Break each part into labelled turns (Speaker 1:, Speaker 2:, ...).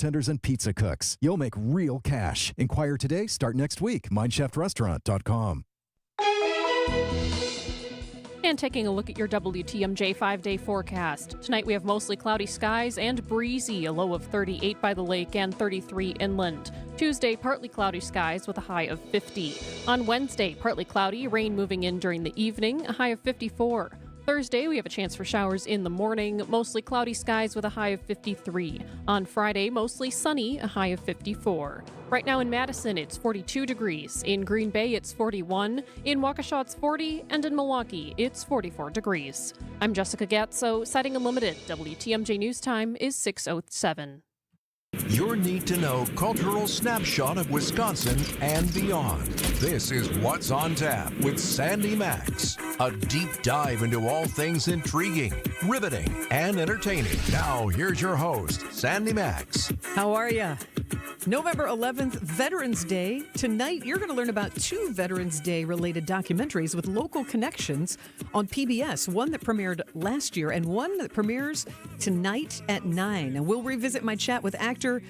Speaker 1: bartenders, and pizza cooks. You'll make real cash. Inquire today, start next week. MindChefRestaurant.com.
Speaker 2: And taking a look at your WTMJ 5-day forecast. Tonight we have mostly cloudy skies and breezy, a low of 38 by the lake and 33 inland. Tuesday, partly cloudy skies with a high of 50. On Wednesday, partly cloudy, rain moving in during the evening, a high of 54. Thursday, we have a chance for showers in the morning, mostly cloudy skies with a high of 53. On Friday, mostly sunny, a high of 54. Right now in Madison, it's 42 degrees. In Green Bay, it's 41. In Waukesha, it's 40. And in Milwaukee, it's 44 degrees. I'm Jessica Gatso, Sighting Unlimited. WTMJ News Time is 6:07.
Speaker 3: Your need-to-know cultural snapshot of Wisconsin and beyond. This is What's on Tap with Sandy Max. A deep dive into all things intriguing, riveting, and entertaining. Now, here's your host, Sandy Max.
Speaker 4: How are you? November 11th, Veterans Day. Tonight, you're going to learn about two Veterans Day related documentaries with local connections on PBS. One that premiered last year and one that premieres tonight at 9. And we'll revisit my chat with actor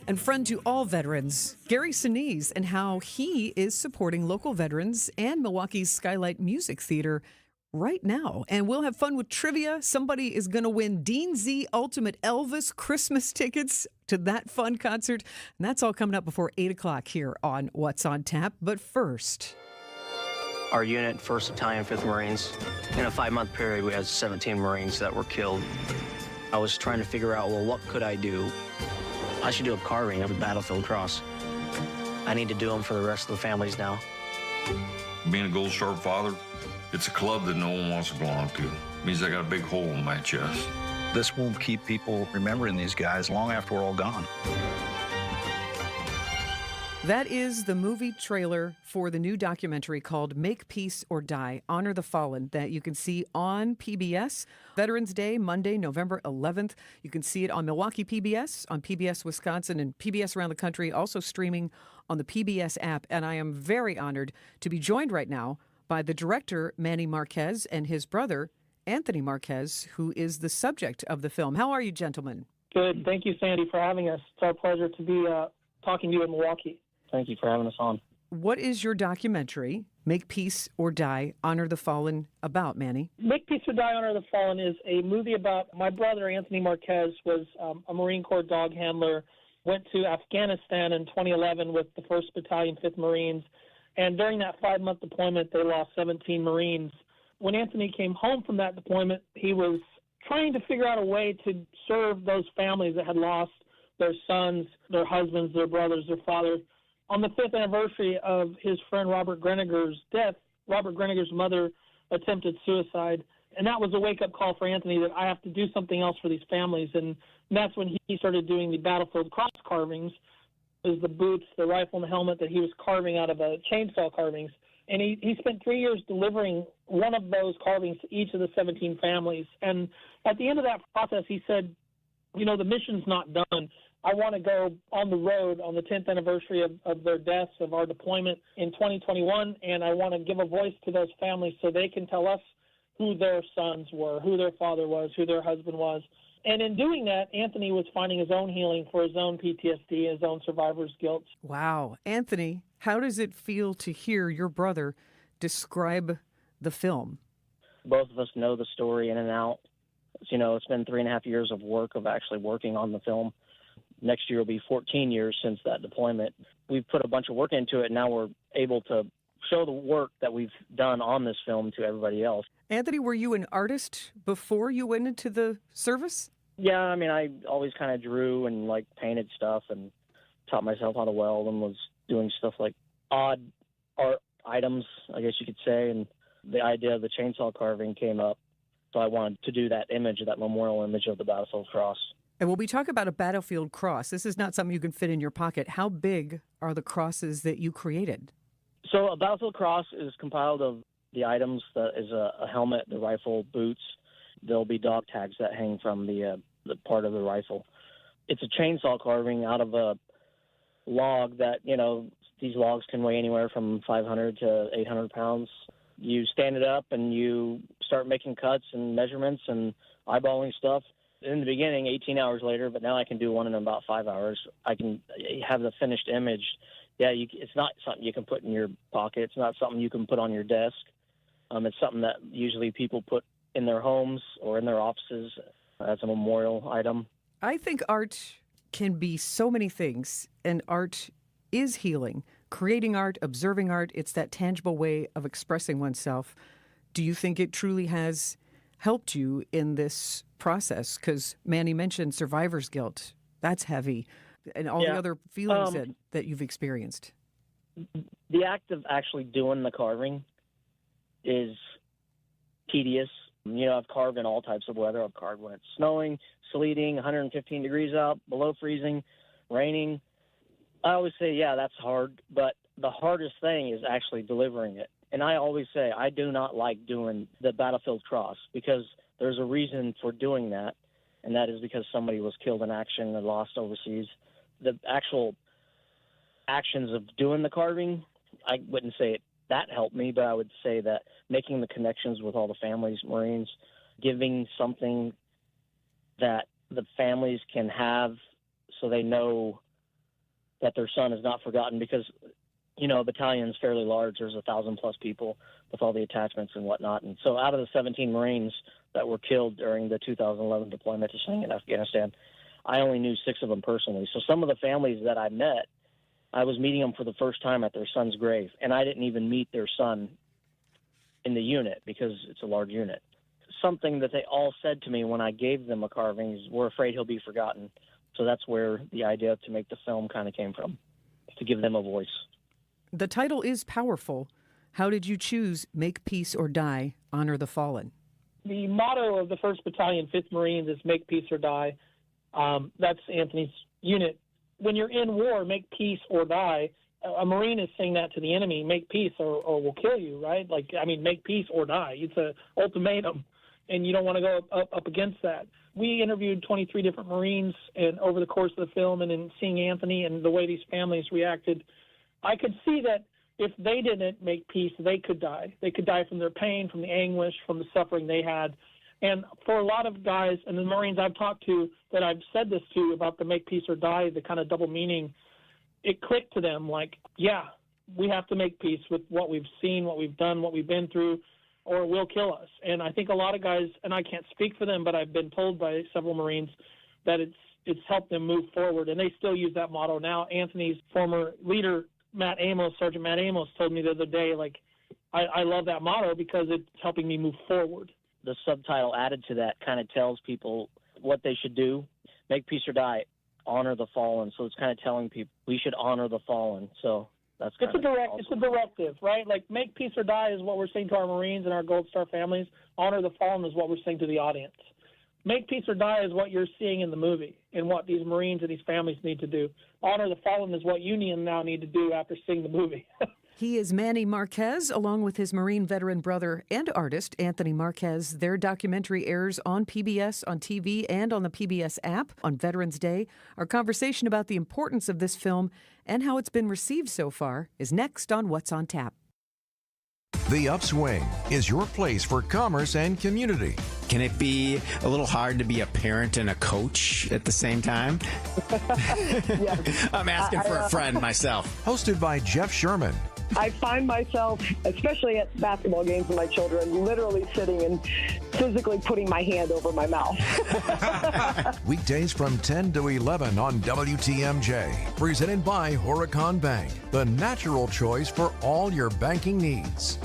Speaker 4: and friend to all veterans, Gary Sinise, and how he is supporting local veterans and Milwaukee's Skylight Music Theater right now. And we'll have fun with trivia. Somebody is going to win Dean Z Ultimate Elvis Christmas tickets to that fun concert. And that's all coming up before 8 o'clock here on What's on Tap. But first,
Speaker 5: our unit, 1st Battalion, 5th Marines, in a 5-month period, we had 17 Marines that were killed. I was trying to figure out, well, what could I do? I should do a carving of a battlefield cross. I need to do them for the rest of the families now.
Speaker 6: Being a Gold Star father, it's a club that no one wants to belong to. It means I got a big hole in my chest.
Speaker 7: This will keep people remembering these guys long after we're all gone.
Speaker 4: that is the movie trailer for the new documentary called Make Peace or Die, Honor the Fallen, that you can see on PBS. Veterans Day, Monday, November 11th. You can see it on Milwaukee PBS, on PBS Wisconsin, and PBS around the country, also streaming on the PBS app. And I am very honored to be joined right now by the director, Manny Marquez, and his brother, Anthony Marquez, who is the subject of the film. How are you, gentlemen?
Speaker 8: Good. Thank you, Sandy, for having us. It's our pleasure to be talking to you in Milwaukee.
Speaker 5: Thank you for having us on.
Speaker 4: What is your documentary, Make Peace or Die, Honor the Fallen, about, Manny?
Speaker 8: Make Peace or Die, Honor the Fallen is a movie about my brother, Anthony Marquez, was a Marine Corps dog handler, went to Afghanistan in 2011 with the 1st Battalion, 5th Marines, and during that 5-month deployment, they lost 17 Marines. When Anthony came home from that deployment, he was trying to figure out a way to serve those families that had lost their sons, their husbands, their brothers, their fathers. On the 5th anniversary of his friend Robert Greniger's death, Robert Greniger's mother attempted suicide, and that was a wake-up call for Anthony that I have to do something else for these families, and that's when he started doing the battlefield cross carvings. It was the boots, the rifle, and the helmet that he was carving out of chainsaw carvings, and he spent 3 years delivering one of those carvings to each of the 17 families, and at the end of that process, he said, you know, the mission's not done. I want to go on the road on the 10th anniversary of their deaths, of our deployment in 2021, and I want to give a voice to those families so they can tell us who their sons were, who their father was, who their husband was. And in doing that, Anthony was finding his own healing for his own PTSD, his own survivor's guilt.
Speaker 4: Wow. Anthony, how does it feel to hear your brother describe the film?
Speaker 5: Both of us know the story in and out. You know, it's been 3.5 years of work of actually working on the film. Next year will be 14 years since that deployment. We've put a bunch of work into it, and now we're able to show the work that we've done on this film to everybody else.
Speaker 4: Anthony, were you an artist before you went into the service?
Speaker 5: Yeah, I mean, I always kind of drew and, like, painted stuff and taught myself how to weld and was doing stuff like odd art items, I guess you could say, and the idea of the chainsaw carving came up. So I wanted to do that image, that memorial image of the battlefield cross.
Speaker 4: And when we talk about a battlefield cross, this is not something you can fit in your pocket. How big are the crosses that you created?
Speaker 5: So a battlefield cross is compiled of the items that is a helmet, the rifle, boots. There'll be dog tags that hang from the part of the rifle. It's a chainsaw carving out of a log that, you know, these logs can weigh anywhere from 500 to 800 pounds. You stand it up and you start making cuts and measurements and eyeballing stuff. in the beginning 18 hours later, but now I can do one in about 5 hours. I can have the finished image. Yeah, it's not something you can put in your pocket. It's not something you can put on your desk. It's something that usually people put in their homes or in their offices as a memorial item.
Speaker 4: I think art can be so many things, and art is healing. Creating art, observing art, it's that tangible way of expressing oneself. Do you think it truly has helped you in this process? Because Manny mentioned survivor's guilt. That's heavy. And all the other feelings that you've experienced.
Speaker 5: The act of actually doing the carving is tedious. You know, I've carved in all types of weather. I've carved when it's snowing, sleeting, 115 degrees out, below freezing, raining. I always say, yeah, that's hard, but the hardest thing is actually delivering it. And I always say I do not like doing the battlefield cross because there's a reason for doing that, and that is because somebody was killed in action and lost overseas. The actual actions of doing the carving, I wouldn't say that helped me, but I would say that making the connections with all the families, Marines, giving something that the families can have so they know that their son is not forgotten, because, you know, a battalion is fairly large. There's 1,000+ people with all the attachments and whatnot. And so out of the 17 Marines that were killed during the 2011 deployment to Sing in Afghanistan, I only knew 6 of them personally. So some of the families that I met, I was meeting them for the first time at their son's grave, and I didn't even meet their son in the unit because it's a large unit. Something that they all said to me when I gave them a carving is, we're afraid he'll be forgotten. So that's where the idea to make the film kind of came from, to give them a voice.
Speaker 4: The title is powerful. How did you choose Make Peace or Die, Honor the Fallen?
Speaker 8: The motto of the 1st Battalion, 5th Marines is Make Peace or Die. That's Anthony's unit. When you're in war, make peace or die. A Marine is saying that to the enemy, make peace or we'll kill you, right? Like, I mean, make peace or die. It's an ultimatum, and you don't want to go up against that. We interviewed 23 different Marines, and over the course of the film, and in seeing Anthony and the way these families reacted, I could see that if they didn't make peace, they could die. They could die from their pain, from the anguish, from the suffering they had. And for a lot of guys, and the Marines I've talked to that I've said this to about the make peace or die, the kind of double meaning, it clicked to them like, yeah, we have to make peace with what we've seen, what we've done, what we've been through, or it will kill us. And I think a lot of guys, and I can't speak for them, but I've been told by several Marines that it's helped them move forward, and they still use that motto now. Anthony's former leader, Sergeant Matt Amos, told me the other day, like, I love that motto because it's helping me move forward.
Speaker 5: The subtitle added to that kind of tells people what they should do. Make peace or die, honor the fallen. So it's kind of telling people we should honor the fallen. So that's
Speaker 8: it's a directive, right? Like, make peace or die is what we're saying to our Marines and our Gold Star families. Honor the fallen is what we're saying to the audience. Make peace or die is what you're seeing in the movie and what these Marines and these families need to do. Honor the fallen is what you now need to do after seeing the movie.
Speaker 4: He is Manny Marquez, along with his Marine veteran brother and artist, Anthony Marquez. Their documentary airs on PBS, on TV, and on the PBS app on Veterans Day. Our conversation about the importance of this film and how it's been received so far is next on What's on Tap.
Speaker 3: The Upswing is your place for commerce and community.
Speaker 9: Can it be a little hard to be a parent and a coach at the same time?
Speaker 10: Yes.
Speaker 9: I'm asking for a friend myself.
Speaker 3: Hosted by Jeff Sherman.
Speaker 10: I find myself, especially at basketball games with my children, literally sitting and physically putting my hand over my mouth.
Speaker 3: Weekdays from 10 to 11 on WTMJ. Presented by Horicon Bank, the natural choice for all your banking needs.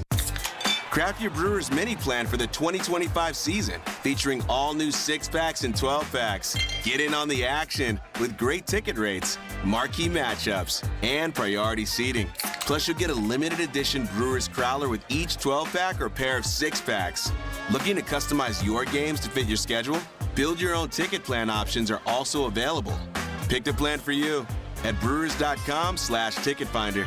Speaker 11: Craft your Brewers mini plan for the 2025 season, featuring all new 6-packs and 12-packs. Get in on the action with great ticket rates, marquee matchups, and priority seating. Plus, you'll get a limited edition Brewers Crowler with each 12-pack or pair of 6-packs. Looking to customize your games to fit your schedule? Build your own ticket plan options are also available. Pick the plan for you at brewers.com/ticketfinder.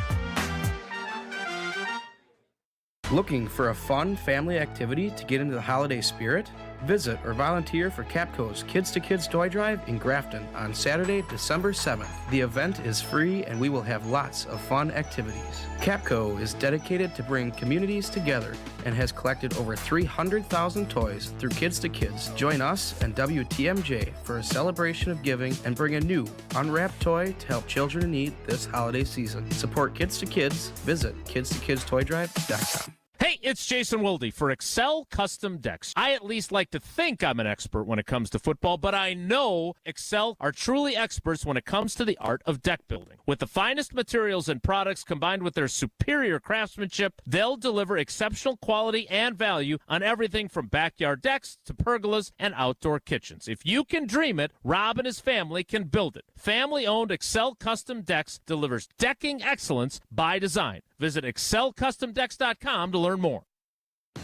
Speaker 12: Looking for a fun family activity to get into the holiday spirit? Visit or volunteer for Capco's Kids to Kids Toy Drive in Grafton on Saturday, December 7th. The event is free and we will have lots of fun activities. Capco is dedicated to bring communities together and has collected over 300,000 toys through Kids to Kids. Join us and WTMJ for a celebration of giving and bring a new unwrapped toy to help children in need this holiday season. Support Kids to Kids. Visit kidstokidstoydrive.com.
Speaker 13: Hey, it's Jason Wilde for Excel Custom Decks. I at least like to think I'm an expert when it comes to football, but I know Excel are truly experts when it comes to the art of deck building. With the finest materials and products combined with their superior craftsmanship, they'll deliver exceptional quality and value on everything from backyard decks to pergolas and outdoor kitchens. If you can dream it, Rob and his family can build it. Family-owned Excel Custom Decks delivers decking excellence by design. Visit excelcustomdecks.com to learn more.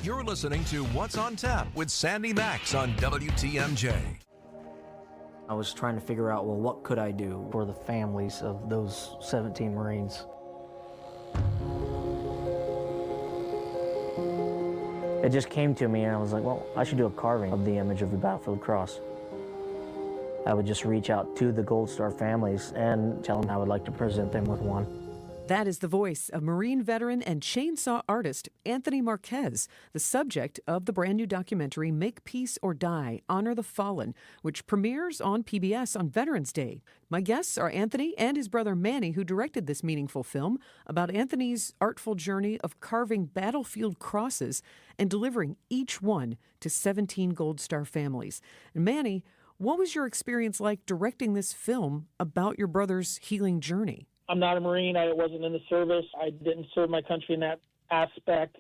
Speaker 3: You're listening to What's on Tap with Sandy Max on WTMJ.
Speaker 14: I was trying to figure out, well, what could I do for the families of those 17 Marines? It just came to me and I was like, well, I should do a carving of the image of the Battlefield Cross. I would just reach out to the Gold Star families and tell them I would like to present them with one.
Speaker 4: That is the voice of Marine veteran and chainsaw artist Anthony Marquez, the subject of the brand new documentary Make Peace or Die, Honor the Fallen, which premieres on PBS on Veterans Day. My guests are Anthony and his brother Manny, who directed this meaningful film about Anthony's artful journey of carving battlefield crosses and delivering each one to 17 Gold Star families. And Manny, what was your experience like directing this film about your brother's healing journey?
Speaker 8: I'm not a Marine. I wasn't in the service. I didn't serve my country in that aspect.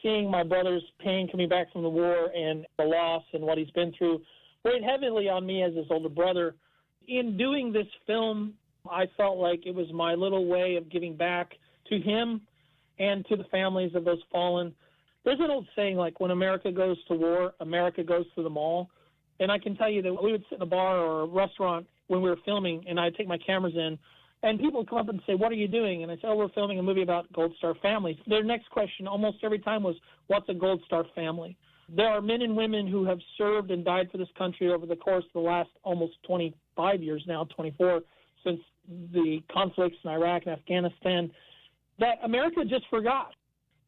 Speaker 8: Seeing my brother's pain coming back from the war and the loss and what he's been through weighed heavily on me as his older brother. In doing this film, I felt like it was my little way of giving back to him and to the families of those fallen. There's an old saying, like, when America goes to war, America goes to them all. And I can tell you that we would sit in a bar or a restaurant when we were filming, and I'd take my cameras in, and people would come up and say, what are you doing? And I say, oh, we're filming a movie about Gold Star families. Their next question almost every time was, what's a Gold Star family? There are men and women who have served and died for this country over the course of the last almost 25 years now, 24, since the conflicts in Iraq and Afghanistan, that America just forgot.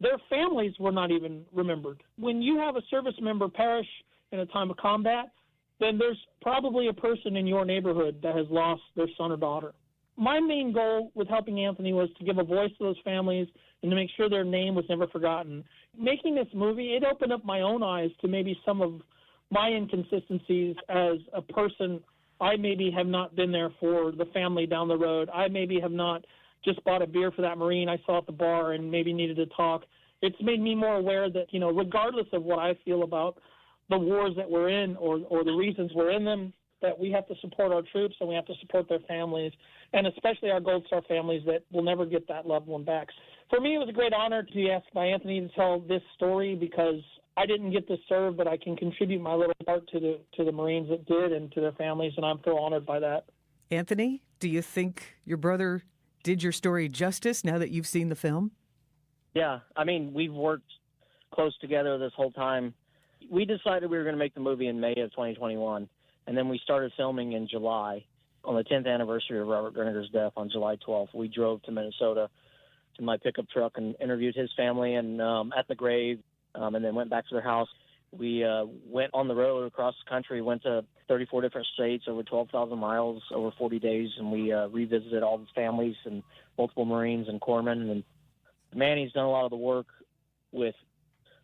Speaker 8: Their families were not even remembered. When you have a service member perish in a time of combat, then there's probably a person in your neighborhood that has lost their son or daughter. My main goal with helping Anthony was to give a voice to those families and to make sure their name was never forgotten. Making this movie, it opened up my own eyes to maybe some of my inconsistencies as a person. I maybe have not been there for the family down the road. I maybe have not just bought a beer for that Marine I saw at the bar and maybe needed to talk. It's made me more aware that, regardless of what I feel about the wars that we're in or the reasons we're in them, that we have to support our troops and we have to support their families, and especially our Gold Star families that will never get that loved one back. For me, it was a great honor to be asked by Anthony to tell this story because I didn't get to serve, but I can contribute my little part to the Marines that did and to their families, and I'm so honored by that.
Speaker 4: Anthony, do you think your brother did your story justice now that you've seen the film?
Speaker 5: Yeah, I mean, we've worked close together this whole time. We decided we were going to make the movie in May of 2021. And then we started filming in July. On the 10th anniversary of Robert Grenadiger's death on July 12th, we drove to Minnesota to my pickup truck and interviewed his family and at the grave, and then went back to their house. We went on the road across the country, went to 34 different states, over 12,000 miles, over 40 days, and we revisited all the families and multiple Marines and corpsmen. And Manny's done a lot of the work with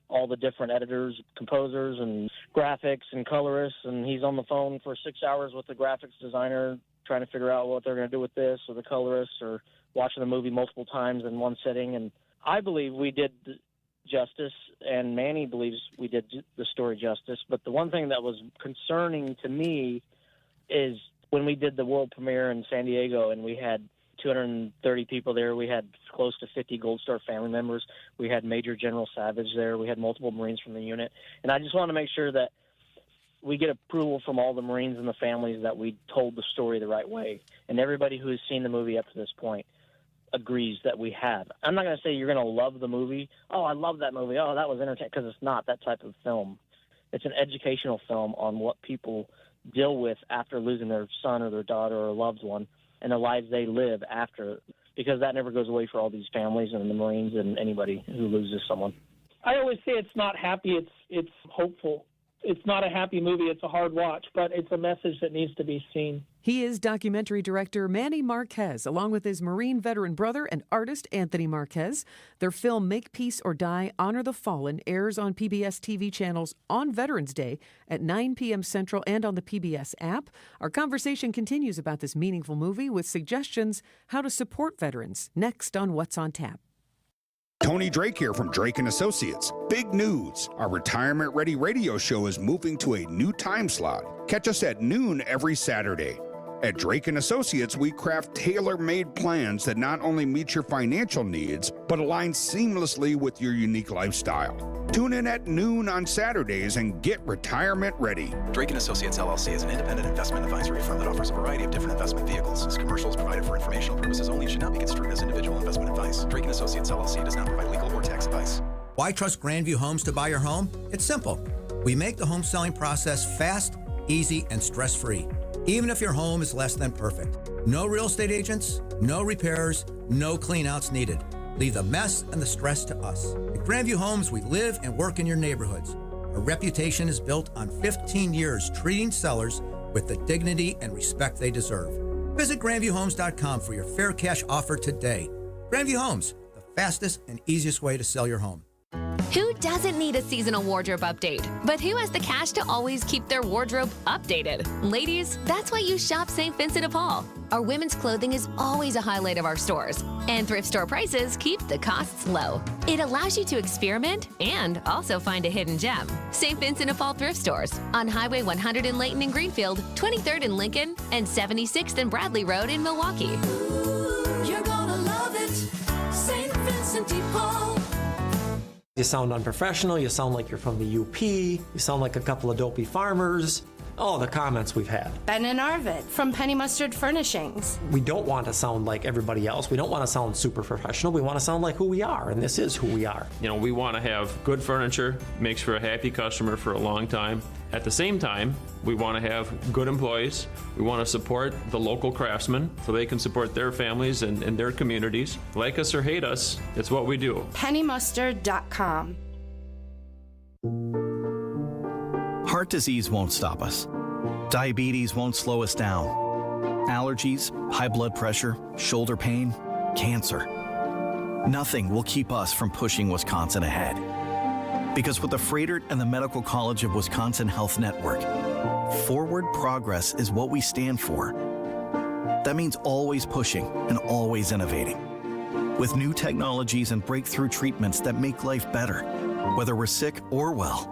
Speaker 5: all the different editors, composers, and graphics and colorists, and he's on the phone for 6 hours with the graphics designer trying to figure out what they're going to do with this, or the colorist, or watching the movie multiple times in one sitting. And I believe we did justice, and Manny believes we did the story justice. But the one thing that was concerning to me is when we did the world premiere in San Diego and we had 230 people there. We had close to 50 Gold Star family members. We had Major General Savage there. We had multiple Marines from the unit. And I just want to make sure that we get approval from all the Marines and the families that we told the story the right way. And everybody who has seen the movie up to this point agrees that we have. I'm not going to say you're going to love the movie. Oh, I love that movie. Oh, that was entertaining, because it's not that type of film. It's an educational film on what people deal with after losing their son or their daughter or a loved one, and the lives they live after, because that never goes away for all these families and the Marines and anybody who loses someone.
Speaker 8: I always say it's not happy, it's hopeful. It's not a happy movie, it's a hard watch, but it's a message that needs to be seen.
Speaker 4: He is documentary director Manny Marquez, along with his Marine veteran brother and artist Anthony Marquez. Their film Make Peace or Die, Honor the Fallen airs on PBS TV channels on Veterans Day at 9 p.m. Central and on the PBS app. Our conversation continues about this meaningful movie with suggestions how to support veterans next on What's on Tap.
Speaker 15: Tony Drake here from Drake & Associates. Big news. Our Retirement Ready radio show is moving to a new time slot. Catch us at noon every Saturday. At Drake & Associates, we craft tailor-made plans that not only meet your financial needs, but align seamlessly with your unique lifestyle. Tune in at noon on Saturdays and get retirement ready.
Speaker 7: Drake & Associates, LLC is an independent investment advisory firm that offers a variety of different investment vehicles. This commercial is provided for informational purposes only and should not be construed as individual investment advice. Drake & Associates, LLC does not provide legal or tax advice.
Speaker 16: Why trust Grandview Homes to buy your home? It's simple. We make the home selling process fast, easy, and stress-free, even if your home is less than perfect. No real estate agents, no repairs, no cleanouts needed. Leave the mess and the stress to us. At Grandview Homes, we live and work in your neighborhoods. Our reputation is built on 15 years treating sellers with the dignity and respect they deserve. Visit GrandviewHomes.com for your fair cash offer today. Grandview Homes, the fastest and easiest way to sell your home.
Speaker 17: Who doesn't need a seasonal wardrobe update? But who has the cash to always keep their wardrobe updated? Ladies, that's why you shop St. Vincent de Paul. Our women's clothing is always a highlight of our stores, and thrift store prices keep the costs low. It allows you to experiment and also find a hidden gem. St. Vincent de Paul thrift stores on Highway 100 in Layton and Greenfield, 23rd in Lincoln, and 76th and Bradley Road in Milwaukee.
Speaker 18: You're gonna love it, St. Vincent de Paul.
Speaker 19: You sound unprofessional, you sound like you're from the UP, you sound like a couple of dopey farmers. Oh, the comments we've had.
Speaker 20: Ben and Arvid from Penny Mustard Furnishings.
Speaker 19: We don't want to sound like everybody else. We don't want to sound super professional. We want to sound like who we are, and this is who we are.
Speaker 21: You know, we want to have good furniture, makes for a happy customer for a long time. At the same time, we want to have good employees. We want to support the local craftsmen so they can support their families and their communities. Like us or hate us, it's what we do.
Speaker 20: PennyMustard.com.
Speaker 22: Heart disease won't stop us. Diabetes won't slow us down. Allergies, high blood pressure, shoulder pain, cancer. Nothing will keep us from pushing Wisconsin ahead. Because with the Froedtert and the Medical College of Wisconsin Health Network, forward progress is what we stand for. That means always pushing and always innovating. With new technologies and breakthrough treatments that make life better, whether we're sick or well.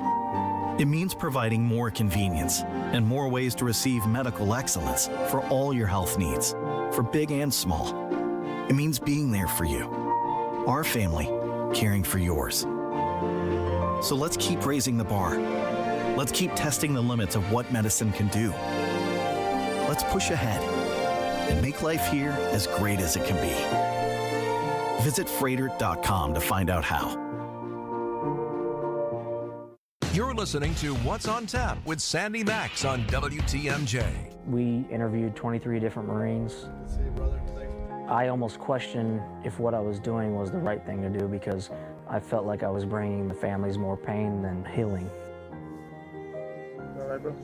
Speaker 22: It means providing more convenience and more ways to receive medical excellence for all your health needs, for big and small. It means being there for you, our family, caring for yours. So let's keep raising the bar. Let's keep testing the limits of what medicine can do. Let's push ahead and make life here as great as it can be. Visit Froedtert.com to find out how.
Speaker 3: You're listening to What's on Tap with Sandy Max on WTMJ.
Speaker 14: We interviewed 23 different Marines. I almost questioned if what I was doing was the right thing to do because I felt like I was bringing the families more pain than healing.
Speaker 8: All right, bro?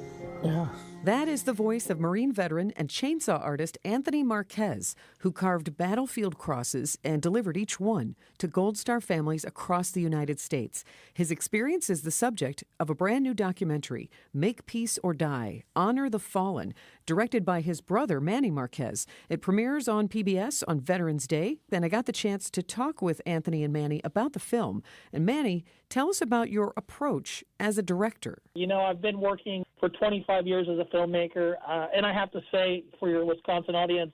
Speaker 14: Yeah.
Speaker 4: That is the voice of Marine veteran and chainsaw artist Anthony Marquez, who carved battlefield crosses and delivered each one to Gold Star families across the United States. His experience is the subject of a brand new documentary, Make Peace or Die, Honor the Fallen, directed by his brother, Manny Marquez. It premieres on PBS on Veterans Day. Then I got the chance to talk with Anthony and Manny about the film. And Manny, tell us about your approach as a director.
Speaker 8: You know, I've been working for 25 years as a filmmaker, and I have to say, for your Wisconsin audience,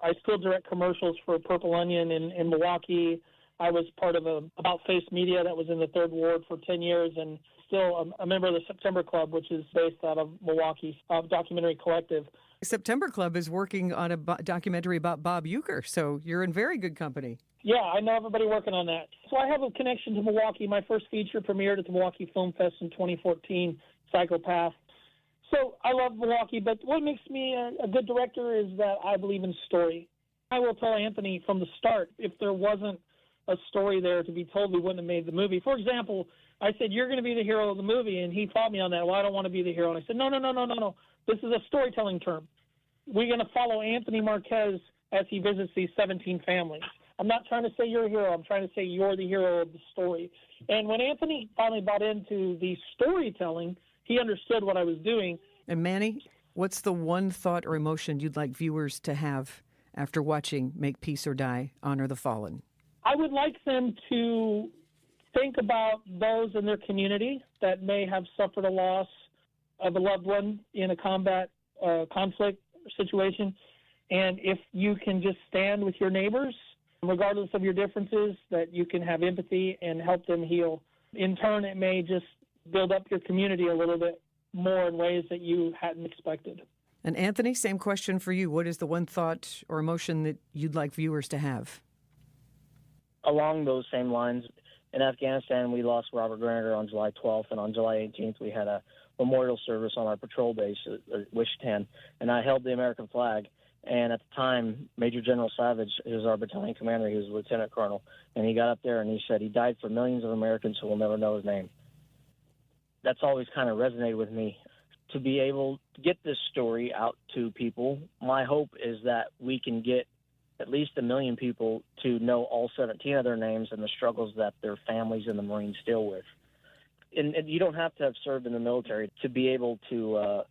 Speaker 8: I still direct commercials for Purple Onion in Milwaukee. I was part of About Face Media that was in the 3rd Ward for 10 years, and still a member of the September Club, which is based out of Milwaukee, Documentary Collective.
Speaker 4: September Club is working on a documentary about Bob Uecker, so you're in very good company.
Speaker 8: Yeah, I know everybody working on that. So I have a connection to Milwaukee. My first feature premiered at the Milwaukee Film Fest in 2014. psychopath. So I love Milwaukee, but what makes me a good director is that I believe in story. I will tell Anthony from the start, if there wasn't a story there to be told, we wouldn't have made the movie. For example, I said, you're going to be the hero of the movie, and he fought me on that. Well, I don't want to be the hero. And I said, no. This is a storytelling term. We're going to follow Anthony Marquez as he visits these 17 families. I'm not trying to say you're a hero. I'm trying to say you're the hero of the story. And when Anthony finally bought into the storytelling, he understood what I was doing.
Speaker 4: And Manny, what's the one thought or emotion you'd like viewers to have after watching Make Peace or Die, Honor the Fallen?
Speaker 8: I would like them to think about those in their community that may have suffered a loss of a loved one in a combat conflict situation. And if you can just stand with your neighbors, regardless of your differences, that you can have empathy and help them heal. In turn, it may just build up your community a little bit more in ways that you hadn't expected.
Speaker 4: And Anthony, same question for you. What is the one thought or emotion that you'd like viewers to have?
Speaker 5: Along those same lines, in Afghanistan, we lost Robert Graniger on July 12th, and on July 18th, we had a memorial service on our patrol base at Wichita, and I held the American flag. And at the time, Major General Savage, who was our battalion commander, he was a lieutenant colonel, and he got up there and he said he died for millions of Americans who will never know his name. That's always kind of resonated with me. To be able to get this story out to people, my hope is that we can get at least 1 million people to know all 17 of their names and the struggles that their families and the Marines deal with. And you don't have to have served in the military to be able to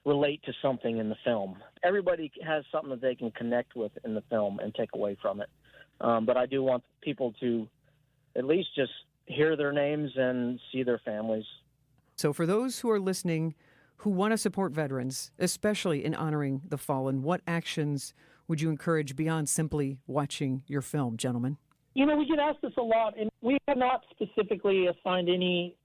Speaker 5: relate to something in the film. Everybody has something that they can connect with in the film and take away from it. But I do want people to at least just hear their names and see their families.
Speaker 4: So for those who are listening who want to support veterans, especially in honoring the fallen, what actions would you encourage beyond simply watching your film, gentlemen?
Speaker 8: You know, we get asked this a lot, and we have not specifically assigned any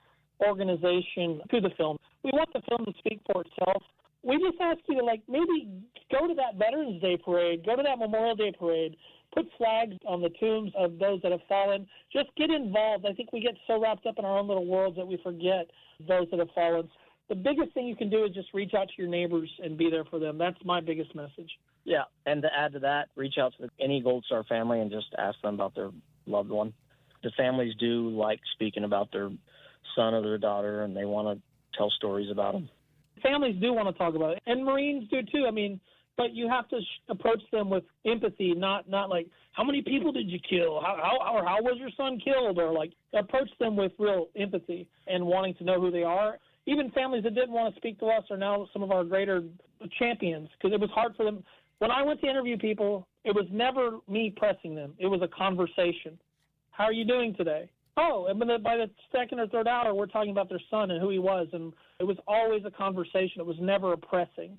Speaker 8: organization to the film. We want the film to speak for itself. We just ask you to, maybe go to that Veterans Day parade, go to that Memorial Day parade, put flags on the tombs of those that have fallen. Just get involved. I think we get so wrapped up in our own little worlds that we forget those that have fallen. The biggest thing you can do is just reach out to your neighbors and be there for them. That's my biggest message.
Speaker 5: Yeah, and to add to that, reach out to any Gold Star family and just ask them about their loved one. The families do like speaking about their son or their daughter, and they want to tell stories about them.
Speaker 8: Families do want to talk about it, and Marines do too. I mean, but you have to approach them with empathy, not like, how many people did you kill? How was your son killed? Or approach them with real empathy and wanting to know who they are. Even families that didn't want to speak to us are now some of our greater champions, because it was hard for them. When I went to interview people, it was never me pressing them. It was a conversation. How are you doing today? Oh, and by the second or third hour, we're talking about their son and who he was, and it was always a conversation. It was never a pressing.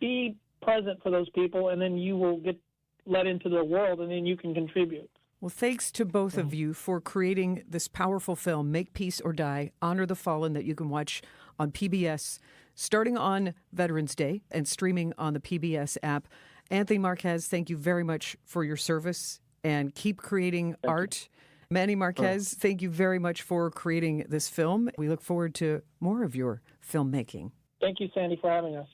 Speaker 8: Be present for those people, and then you will get let into their world, and then you can contribute.
Speaker 4: Well, thanks to both of you for creating this powerful film, Make Peace or Die, Honor the Fallen, that you can watch on PBS starting on Veterans Day and streaming on the PBS app. Anthony Marquez, thank you very much for your service and keep creating art. Manny Marquez, thank you very much for creating this film. We look forward to more of your filmmaking.
Speaker 8: Thank you, Sandy, for having us.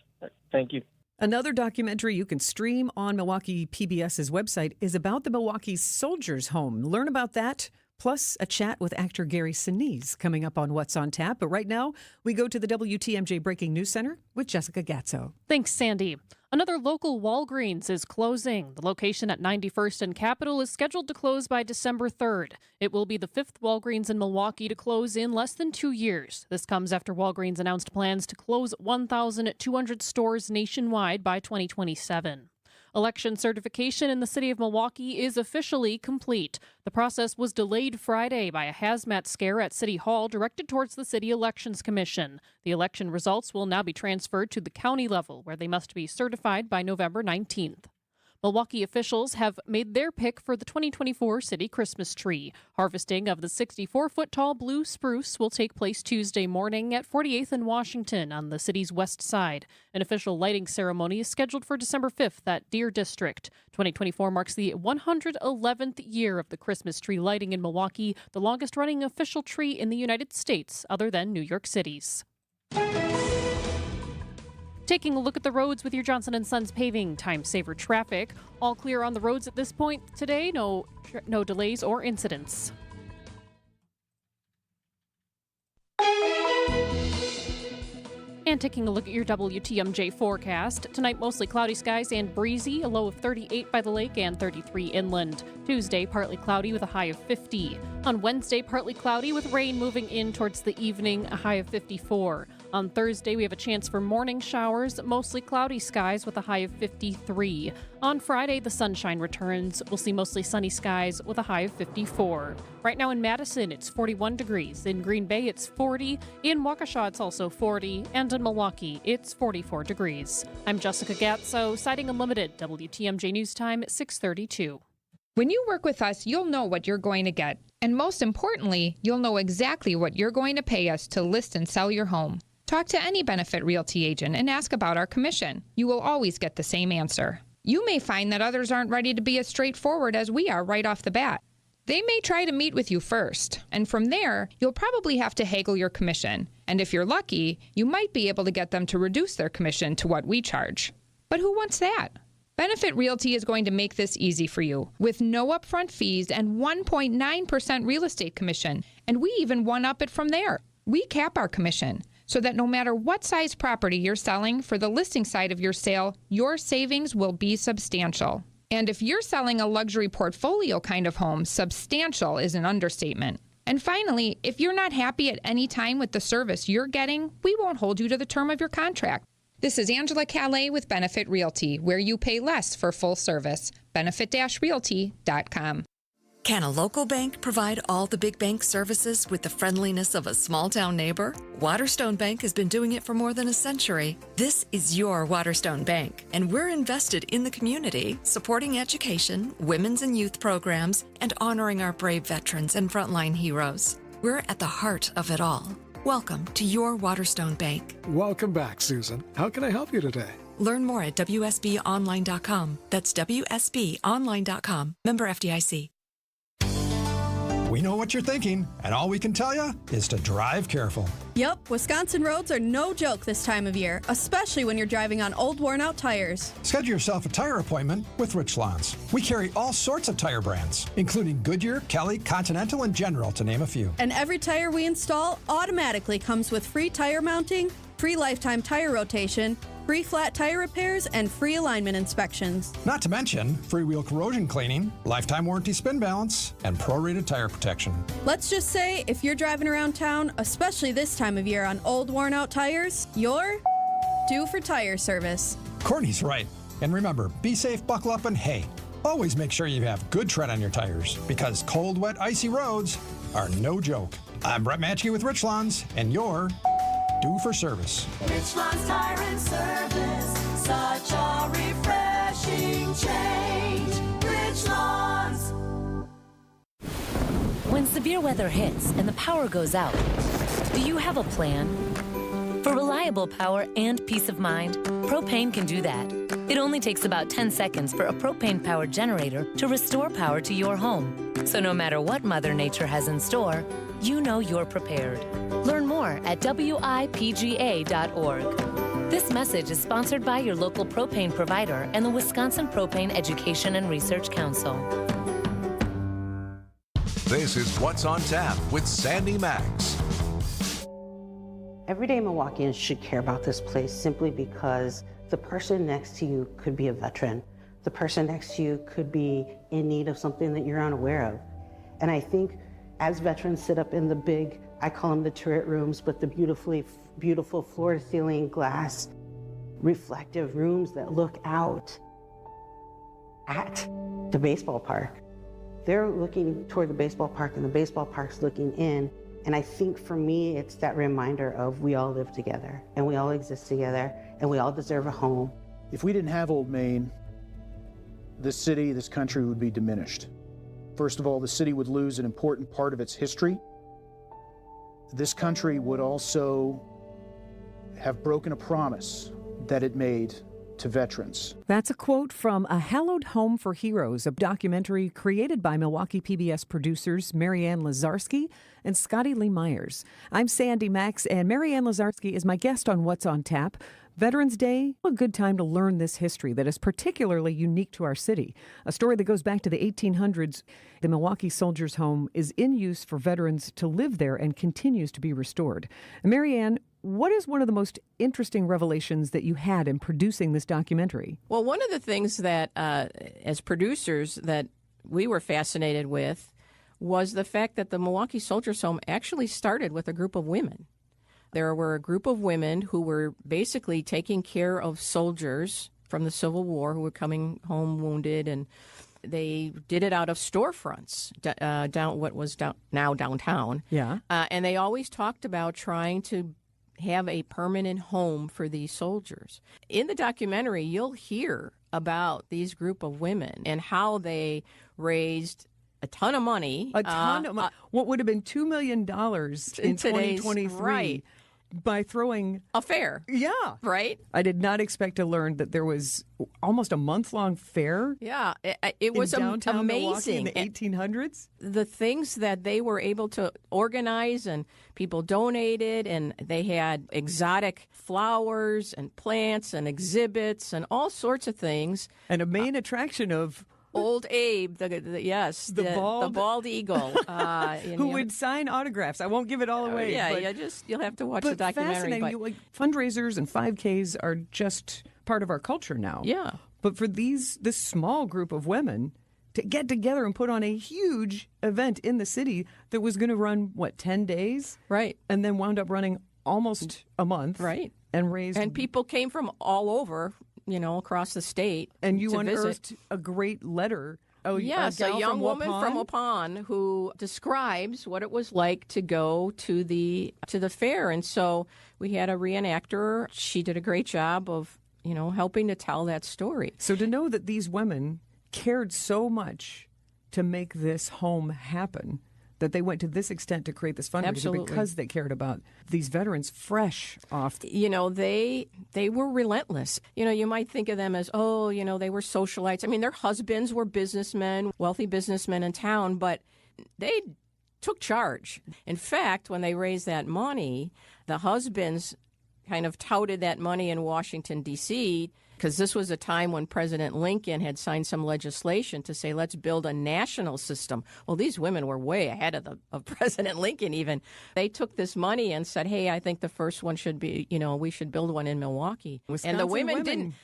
Speaker 5: Thank you.
Speaker 4: Another documentary you can stream on Milwaukee PBS's website is about the Milwaukee Soldiers Home. Learn about that, plus a chat with actor Gary Sinise coming up on What's on Tap. But right now, we go to the WTMJ Breaking News Center with Jessica Gatzo.
Speaker 1: Thanks, Sandy. Another local Walgreens is closing. The location at 91st and Capitol is scheduled to close by December 3rd. It will be the 5th Walgreens in Milwaukee to close in less than 2 years. This comes after Walgreens announced plans to close 1,200 stores nationwide by 2027. Election certification in the city of Milwaukee is officially complete. The process was delayed Friday by a hazmat scare at City Hall directed towards the City Elections Commission. The election results will now be transferred to the county level, where they must be certified by November 19th. Milwaukee officials have made their pick for the 2024 city Christmas tree. Harvesting of the 64-foot-tall blue spruce will take place Tuesday morning at 48th and Washington on the city's west side. An official lighting ceremony is scheduled for December 5th at Deer District. 2024 marks the 111th year of the Christmas tree lighting in Milwaukee, the longest-running official tree in the United States other than New York City's. Taking a look at the roads with your Johnson & Sons paving. Time saver traffic. All clear on the roads at this point today. No delays or incidents. And taking a look at your WTMJ forecast. Tonight, mostly cloudy skies and breezy, a low of 38 by the lake and 33 inland. Tuesday, partly cloudy with a high of 50. On Wednesday, partly cloudy with rain moving in towards the evening, a high of 54. On Thursday, we have a chance for morning showers, mostly cloudy skies with a high of 53. On Friday, the sunshine returns. We'll see mostly sunny skies with a high of 54. Right now in Madison, it's 41 degrees. In Green Bay, it's 40. In Waukesha, it's also 40. And in Milwaukee, it's 44 degrees. I'm Jessica Gatso, Siding Unlimited, WTMJ News Time, 6:32.
Speaker 2: When you work with us, you'll know what you're going to get. And most importantly, you'll know exactly what you're going to pay us to list and sell your home. Talk to any Benefit Realty agent and ask about our commission. You will always get the same answer. You may find that others aren't ready to be as straightforward as we are right off the bat. They may try to meet with you first, and from there, you'll probably have to haggle your commission. And if you're lucky, you might be able to get them to reduce their commission to what we charge. But who wants that? Benefit Realty is going to make this easy for you with no upfront fees and 1.9% real estate commission. And we even one-up it from there. We cap our commission so that no matter what size property you're selling for the listing side of your sale, your savings will be substantial. And if you're selling a luxury portfolio kind of home, substantial is an understatement. And finally, if you're not happy at any time with the service you're getting, we won't hold you to the term of your contract. This is Angela Calais with Benefit Realty, where you pay less for full service. Benefit-realty.com.
Speaker 6: Can a local bank provide all the big bank services with the friendliness of a small-town neighbor? Waterstone Bank has been doing it for more than a century. This is your Waterstone Bank, and we're invested in the community, supporting education, women's and youth programs, and honoring our brave veterans and frontline heroes. We're at the heart of it all. Welcome to your Waterstone Bank.
Speaker 23: Welcome back, Susan. How can I help you today?
Speaker 6: Learn more at WSBOnline.com. That's WSBOnline.com. Member FDIC.
Speaker 24: We know what you're thinking, and all we can tell you is to drive careful.
Speaker 25: Yep, Wisconsin roads are no joke this time of year, especially when you're driving on old, worn-out tires.
Speaker 24: Schedule yourself a tire appointment with Richlands. We carry all sorts of tire brands, including Goodyear, Kelly, Continental, and General, to name a few.
Speaker 25: And every tire we install automatically comes with free tire mounting, free lifetime tire rotation, free flat tire repairs, and free alignment inspections.
Speaker 24: Not to mention free wheel corrosion cleaning, lifetime warranty spin balance, and prorated tire protection.
Speaker 25: Let's just say, if you're driving around town, especially this time of year on old, worn-out tires, you're due for tire service.
Speaker 24: Courtney's right. And remember, be safe, buckle up, and hey, always make sure you have good tread on your tires, because cold, wet, icy roads are no joke. I'm Brett Matchke with Richlands, and you're due for service.
Speaker 18: Richlands Tire and Service, such a refreshing change. Richlands.
Speaker 26: When severe weather hits and the power goes out, do you have a plan? For reliable power and peace of mind, propane can do that. It only takes about 10 seconds for a propane-powered generator to restore power to your home. So no matter what Mother Nature has in store, you know you're prepared. Learn more at WIPGA.org. This message is sponsored by your local propane provider and the Wisconsin Propane Education and Research Council.
Speaker 3: This is What's on Tap with Sandy Max.
Speaker 27: Everyday Milwaukeeans should care about this place simply because the person next to you could be a veteran. The person next to you could be in need of something that you're unaware of. And I think as veterans sit up in the big, I call them the turret rooms, but the beautiful floor-to-ceiling glass reflective rooms that look out at the baseball park. They're looking toward the baseball park and the baseball park's looking in. And I think for me, it's that reminder of we all live together and we all exist together and we all deserve a home.
Speaker 28: If we didn't have Old Main, this city, this country would be diminished. First of all, the city would lose an important part of its history. This country would also have broken a promise that it made to veterans.
Speaker 4: That's a quote from A Hallowed Home for Heroes, a documentary created by Milwaukee PBS producers Marianne Lazarski and Scotty Lee Myers. I'm Sandy Max, and Marianne Lazarski is my guest on What's on Tap. Veterans Day, a good time to learn this history that is particularly unique to our city. A story that goes back to the 1800s. The Milwaukee Soldiers' Home is in use for veterans to live there and continues to be restored. Marianne, what is one of the most interesting revelations that you had in producing this documentary?
Speaker 7: Well, one of the things that, as producers, that we were fascinated with was the fact that the Milwaukee Soldiers' Home actually started with a group of women. There were a group of women who were basically taking care of soldiers from the Civil War who were coming home wounded, and they did it out of storefronts down what was now downtown.
Speaker 4: Yeah.
Speaker 7: And they always talked about trying to have a permanent home for these soldiers. In the documentary, you'll hear about these group of women and how they raised a ton of money.
Speaker 4: A ton of money. What would have been $2 million in 2023
Speaker 7: right.
Speaker 4: by throwing
Speaker 7: a fair.
Speaker 4: Yeah.
Speaker 7: Right?
Speaker 4: I did not expect to learn that there was almost a month-long fair.
Speaker 7: Yeah. It was
Speaker 4: downtown
Speaker 7: amazing.
Speaker 4: Milwaukee in the 1800s.
Speaker 7: The things that they were able to organize, and people donated, and they had exotic flowers and plants and exhibits and all sorts of things.
Speaker 4: And a main attraction of
Speaker 7: Old Abe, the bald eagle,
Speaker 4: who would sign autographs. I won't give it all away.
Speaker 7: You'll have to watch the documentary.
Speaker 4: But fundraisers and 5Ks are just part of our culture now.
Speaker 7: Yeah.
Speaker 4: But for this small group of women to get together and put on a huge event in the city that was going to run 10 days,
Speaker 7: right,
Speaker 4: and then wound up running almost a month,
Speaker 7: right,
Speaker 4: and
Speaker 7: people came from all over, across the state.
Speaker 4: And you unearthed a great letter.
Speaker 7: Yes, a young woman from Waupun who describes what it was like to go to the fair. And so we had a reenactor. She did a great job of, helping to tell that story.
Speaker 4: So to know that these women cared so much to make this home happen, that they went to this extent to create this fundraiser.
Speaker 7: Absolutely.
Speaker 4: Because they cared about these veterans fresh off.
Speaker 7: They were relentless. You might think of them as, they were socialites. I mean, their husbands were businessmen, wealthy businessmen in town, but they took charge. In fact, when they raised that money, the husbands kind of touted that money in Washington, D.C., because this was a time when President Lincoln had signed some legislation to say, let's build a national system. Well, these women were way ahead of President Lincoln even. They took this money and said, hey, I think the first one should be, we should build one in Milwaukee.
Speaker 4: Wisconsin
Speaker 7: and the women didn't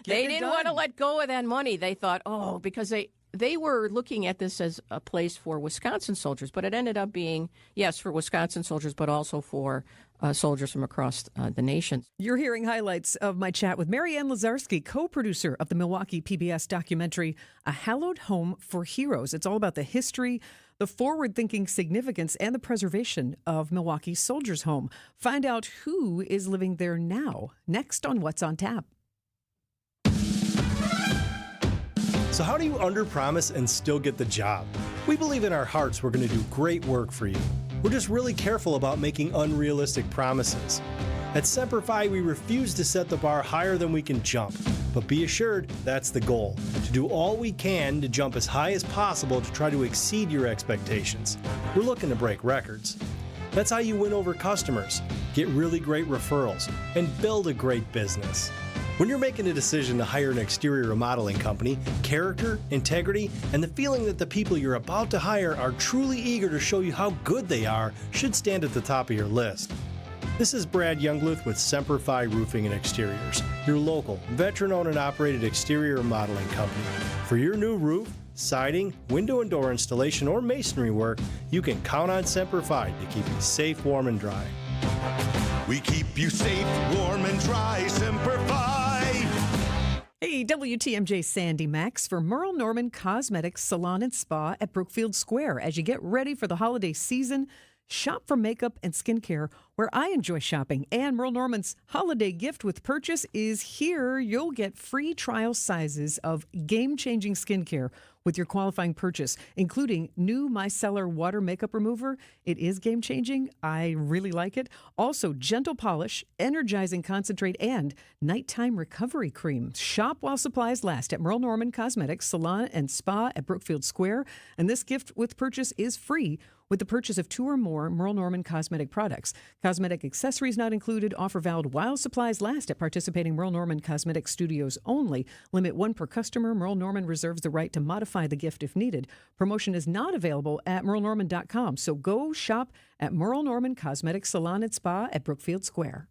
Speaker 7: want to let go of that money. They thought, because they were looking at this as a place for Wisconsin soldiers, but it ended up being, yes, for Wisconsin soldiers, but also for soldiers from across the nation.
Speaker 4: You're hearing highlights of my chat with Marianne Lazarski, co-producer of the Milwaukee PBS documentary, A Hallowed Home for Heroes. It's all about the history, the forward-thinking significance, and the preservation of Milwaukee Soldiers' Home. Find out who is living there now, next on What's on Tap.
Speaker 9: So how do you underpromise and still get the job? We believe in our hearts we're going to do great work for you. We're just really careful about making unrealistic promises. At Semper Fi, we refuse to set the bar higher than we can jump. But be assured, that's the goal, to do all we can to jump as high as possible to try to exceed your expectations. We're looking to break records. That's how you win over customers, get really great referrals, and build a great business. When you're making a decision to hire an exterior remodeling company, character, integrity, and the feeling that the people you're about to hire are truly eager to show you how good they are should stand at the top of your list. This is Brad Youngluth with Semper Fi Roofing and Exteriors, your local, veteran-owned and operated exterior remodeling company. For your new roof, siding, window and door installation, or masonry work, you can count on Semper Fi to keep you safe, warm, and dry.
Speaker 3: We keep you safe, warm, and dry. Semper Fi.
Speaker 4: Hey, WTMJ Sandy Max for Merle Norman Cosmetics Salon and Spa at Brookfield Square. As you get ready for the holiday season, shop for makeup and skincare where I enjoy shopping. And Merle Norman's holiday gift with purchase is here. You'll get free trial sizes of game-changing skincare with your qualifying purchase, including new micellar water makeup remover. It is game-changing. I really like it. Also, gentle polish, energizing concentrate, and nighttime recovery cream. Shop while supplies last at Merle Norman Cosmetics, Salon and Spa at Brookfield Square. And this gift with purchase is free with the purchase of 2 or more Merle Norman cosmetic products. Cosmetic accessories not included. Offer valid while supplies last at participating Merle Norman cosmetic studios only. Limit 1 per customer. Merle Norman reserves the right to modify the gift if needed. Promotion is not available at merlenorman.com. So go shop at Merle Norman Cosmetics Salon and Spa at Brookfield Square.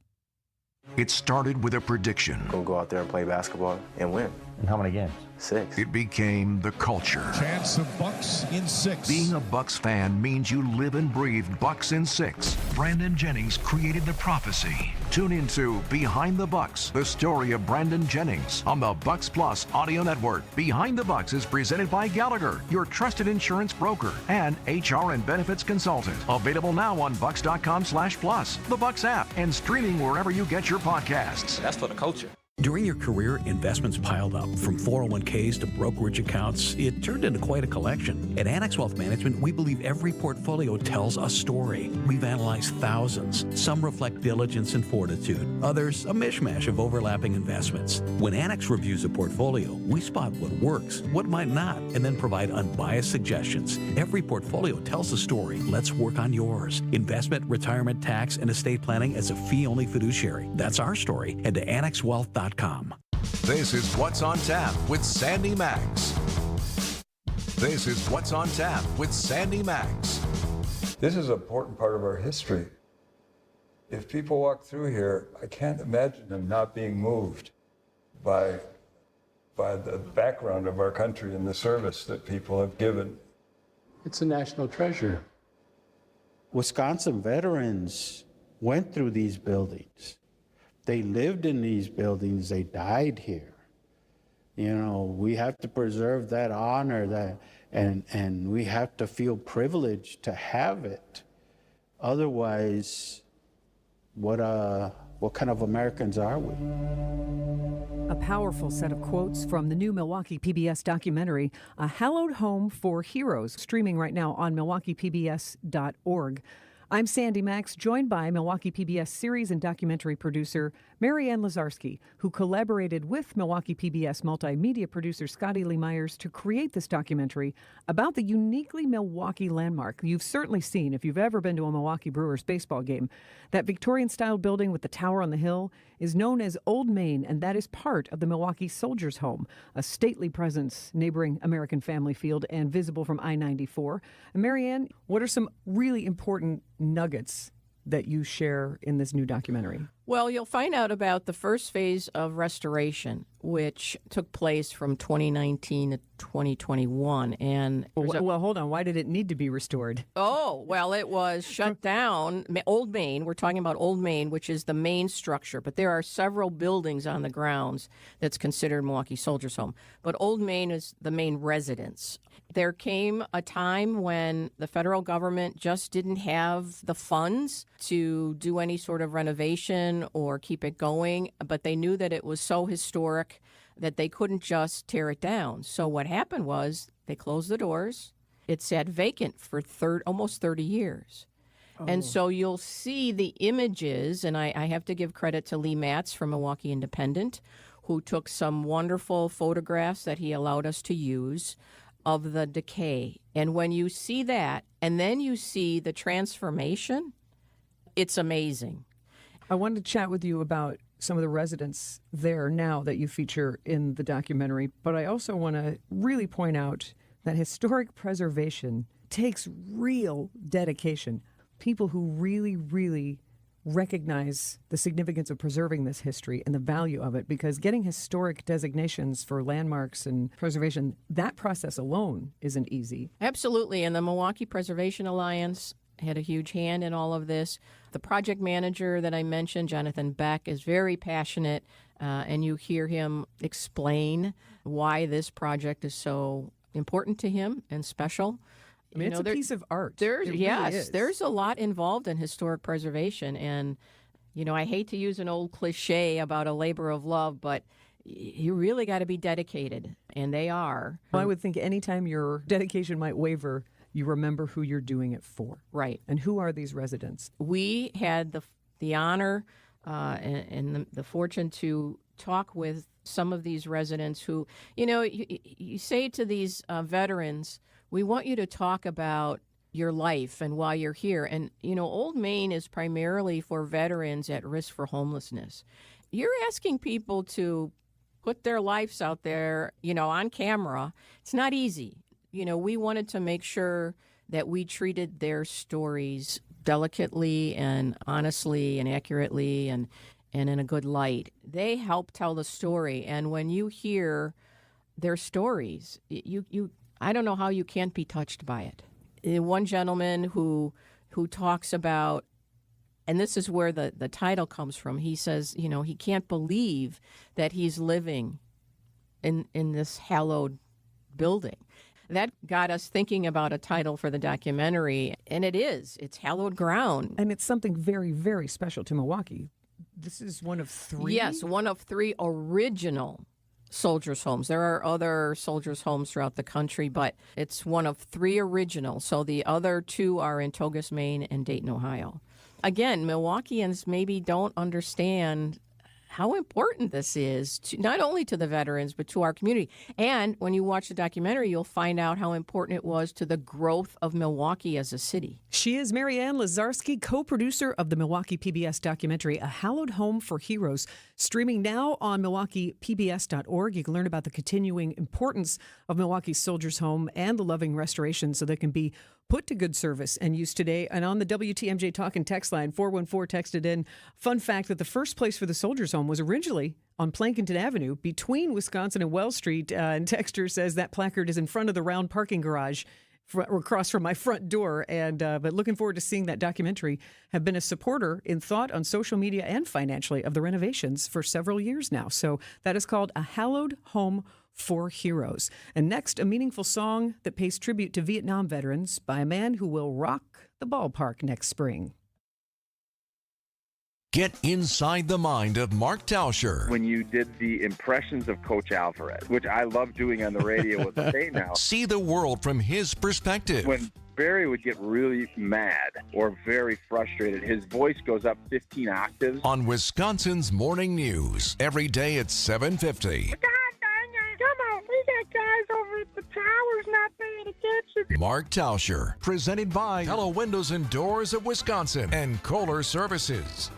Speaker 3: It started with a prediction.
Speaker 10: Gonna go out there and play basketball and win.
Speaker 11: And how many games?
Speaker 10: 6.
Speaker 3: It became the culture.
Speaker 12: Chance of Bucks in 6.
Speaker 3: Being a Bucks fan means you live and breathe Bucks in 6. Brandon Jennings created the prophecy. Tune into Behind the Bucks, the story of Brandon Jennings on the Bucks Plus audio network. Behind the Bucks is presented by Gallagher, your trusted insurance broker and HR and benefits consultant. Available now on bucks.com/plus, the Bucks app, and streaming wherever you get your podcasts.
Speaker 10: That's for the culture.
Speaker 13: During your career, investments piled up. From 401ks to brokerage accounts, it turned into quite a collection. At Annex Wealth Management, we believe every portfolio tells a story. We've analyzed thousands. Some reflect diligence and fortitude. Others, a mishmash of overlapping investments. When Annex reviews a portfolio, we spot what works, what might not, and then provide unbiased suggestions. Every portfolio tells a story. Let's work on yours. Investment, retirement, tax, and estate planning as a fee-only fiduciary. That's our story. Head to annexwealth.com.
Speaker 3: This is What's on Tap with Sandy Max. This is What's on Tap with Sandy Max.
Speaker 15: This is an important part of our history. If people walk through here, I can't imagine them not being moved by the background of our country and the service that people have given.
Speaker 16: It's a national treasure. Wisconsin veterans went through these buildings. They lived in these buildings, they died here. You know, we have to preserve that honor, and we have to feel privileged to have it. Otherwise, what kind of Americans are we?
Speaker 4: A powerful set of quotes from the new Milwaukee PBS documentary, A Hallowed Home for Heroes, streaming right now on milwaukeepbs.org. I'm Sandy Max, joined by Milwaukee PBS series and documentary producer Marianne Lazarski, who collaborated with Milwaukee PBS multimedia producer Scotty Lee Myers to create this documentary about the uniquely Milwaukee landmark you've certainly seen if you've ever been to a Milwaukee Brewers baseball game. That Victorian-style building with the tower on the hill is known as Old Main, and that is part of the Milwaukee Soldiers' Home, a stately presence neighboring American Family Field and visible from I-94. And Marianne, what are some really important nuggets that you share in this new documentary?
Speaker 7: Well, you'll find out about the first phase of restoration, which took place from 2019 to 2021. And
Speaker 4: well, hold on. Why did it need to be restored?
Speaker 7: Oh, well, it was shut down. Old Main, we're talking about Old Main, which is the main structure. But there are several buildings on the grounds that's considered Milwaukee Soldiers' Home. But Old Main is the main residence. There came a time when the federal government just didn't have the funds to do any sort of renovation or keep it going, but they knew that it was so historic that they couldn't just tear it down. So what happened was they closed the doors. It sat vacant for almost 30 years. Oh. And so you'll see the images, and I have to give credit to Lee Matz from Milwaukee Independent, who took some wonderful photographs that he allowed us to use of the decay. And when you see that, and then you see the transformation, it's amazing.
Speaker 4: I wanted to chat with you about some of the residents there now that you feature in the documentary, but I also want to really point out that historic preservation takes real dedication. People who really, really recognize the significance of preserving this history and the value of it, because getting historic designations for landmarks and preservation, that process alone isn't easy.
Speaker 7: Absolutely, and the Milwaukee Preservation Alliance had a huge hand in all of this. The project manager that I mentioned, Jonathan Beck, is very passionate, and you hear him explain why this project is so important to him and special.
Speaker 4: I mean, it's a piece of art.
Speaker 7: There's
Speaker 4: It really is.
Speaker 7: there's a lot involved in historic preservation, and I hate to use an old cliche about a labor of love, but you really got to be dedicated, and they are.
Speaker 4: Well, I would think anytime your dedication might waver, you remember who you're doing it for.
Speaker 7: Right.
Speaker 4: And who are these residents?
Speaker 7: We had the honor and the fortune to talk with some of these residents who, you say to these veterans, we want you to talk about your life and why you're here. And, Old Main is primarily for veterans at risk for homelessness. You're asking people to put their lives out there, on camera. It's not easy. We wanted to make sure that we treated their stories delicately and honestly and accurately and in a good light. They help tell the story. And when you hear their stories, I don't know how you can't be touched by it. One gentleman who talks about, and this is where the title comes from, he says, he can't believe that he's living in this hallowed building. That got us thinking about a title for the documentary, and it's hallowed ground.
Speaker 4: And it's something very, very special to Milwaukee. This is one of 3?
Speaker 7: Yes, one of 3 original soldiers' homes. There are other soldiers' homes throughout the country, but it's one of 3 original. So the other 2 are in Togus, Maine, and Dayton, Ohio. Again, Milwaukeeans maybe don't understand how important this is, not only to the veterans, but to our community. And when you watch the documentary, you'll find out how important it was to the growth of Milwaukee as a city.
Speaker 4: She is Mary Ann Lazarski, co-producer of the Milwaukee PBS documentary, A Hallowed Home for Heroes, streaming now on MilwaukeePBS.org. You can learn about the continuing importance of Milwaukee's Soldiers Home and the loving restoration so they can be put to good service and use today. And on the WTMJ Talk and Text line, 414 texted in, fun fact that the first place for the Soldiers Home was originally on Plankinton Avenue between Wisconsin and Wells Street. And Texter says that placard is in front of the round parking garage across from my front door. And but looking forward to seeing that documentary. Have been a supporter in thought on social media and financially of the renovations for several years now. So that is called A Hallowed Home for Heroes. And next, a meaningful song that pays tribute to Vietnam veterans by a man who will rock the ballpark next spring.
Speaker 3: Get inside the mind of Mark Tauscher.
Speaker 8: When you did the impressions of Coach Alvarez, which I love doing on the radio with the state now.
Speaker 3: See the world from his perspective.
Speaker 8: When Barry would get really mad or very frustrated, his voice goes up 15 octaves.
Speaker 3: On Wisconsin's Morning News, every day at 7:50.
Speaker 11: Guys over at the towers not paying attention.
Speaker 3: Mark Tauscher, presented by Hello Windows and Doors of Wisconsin and Kohler Services.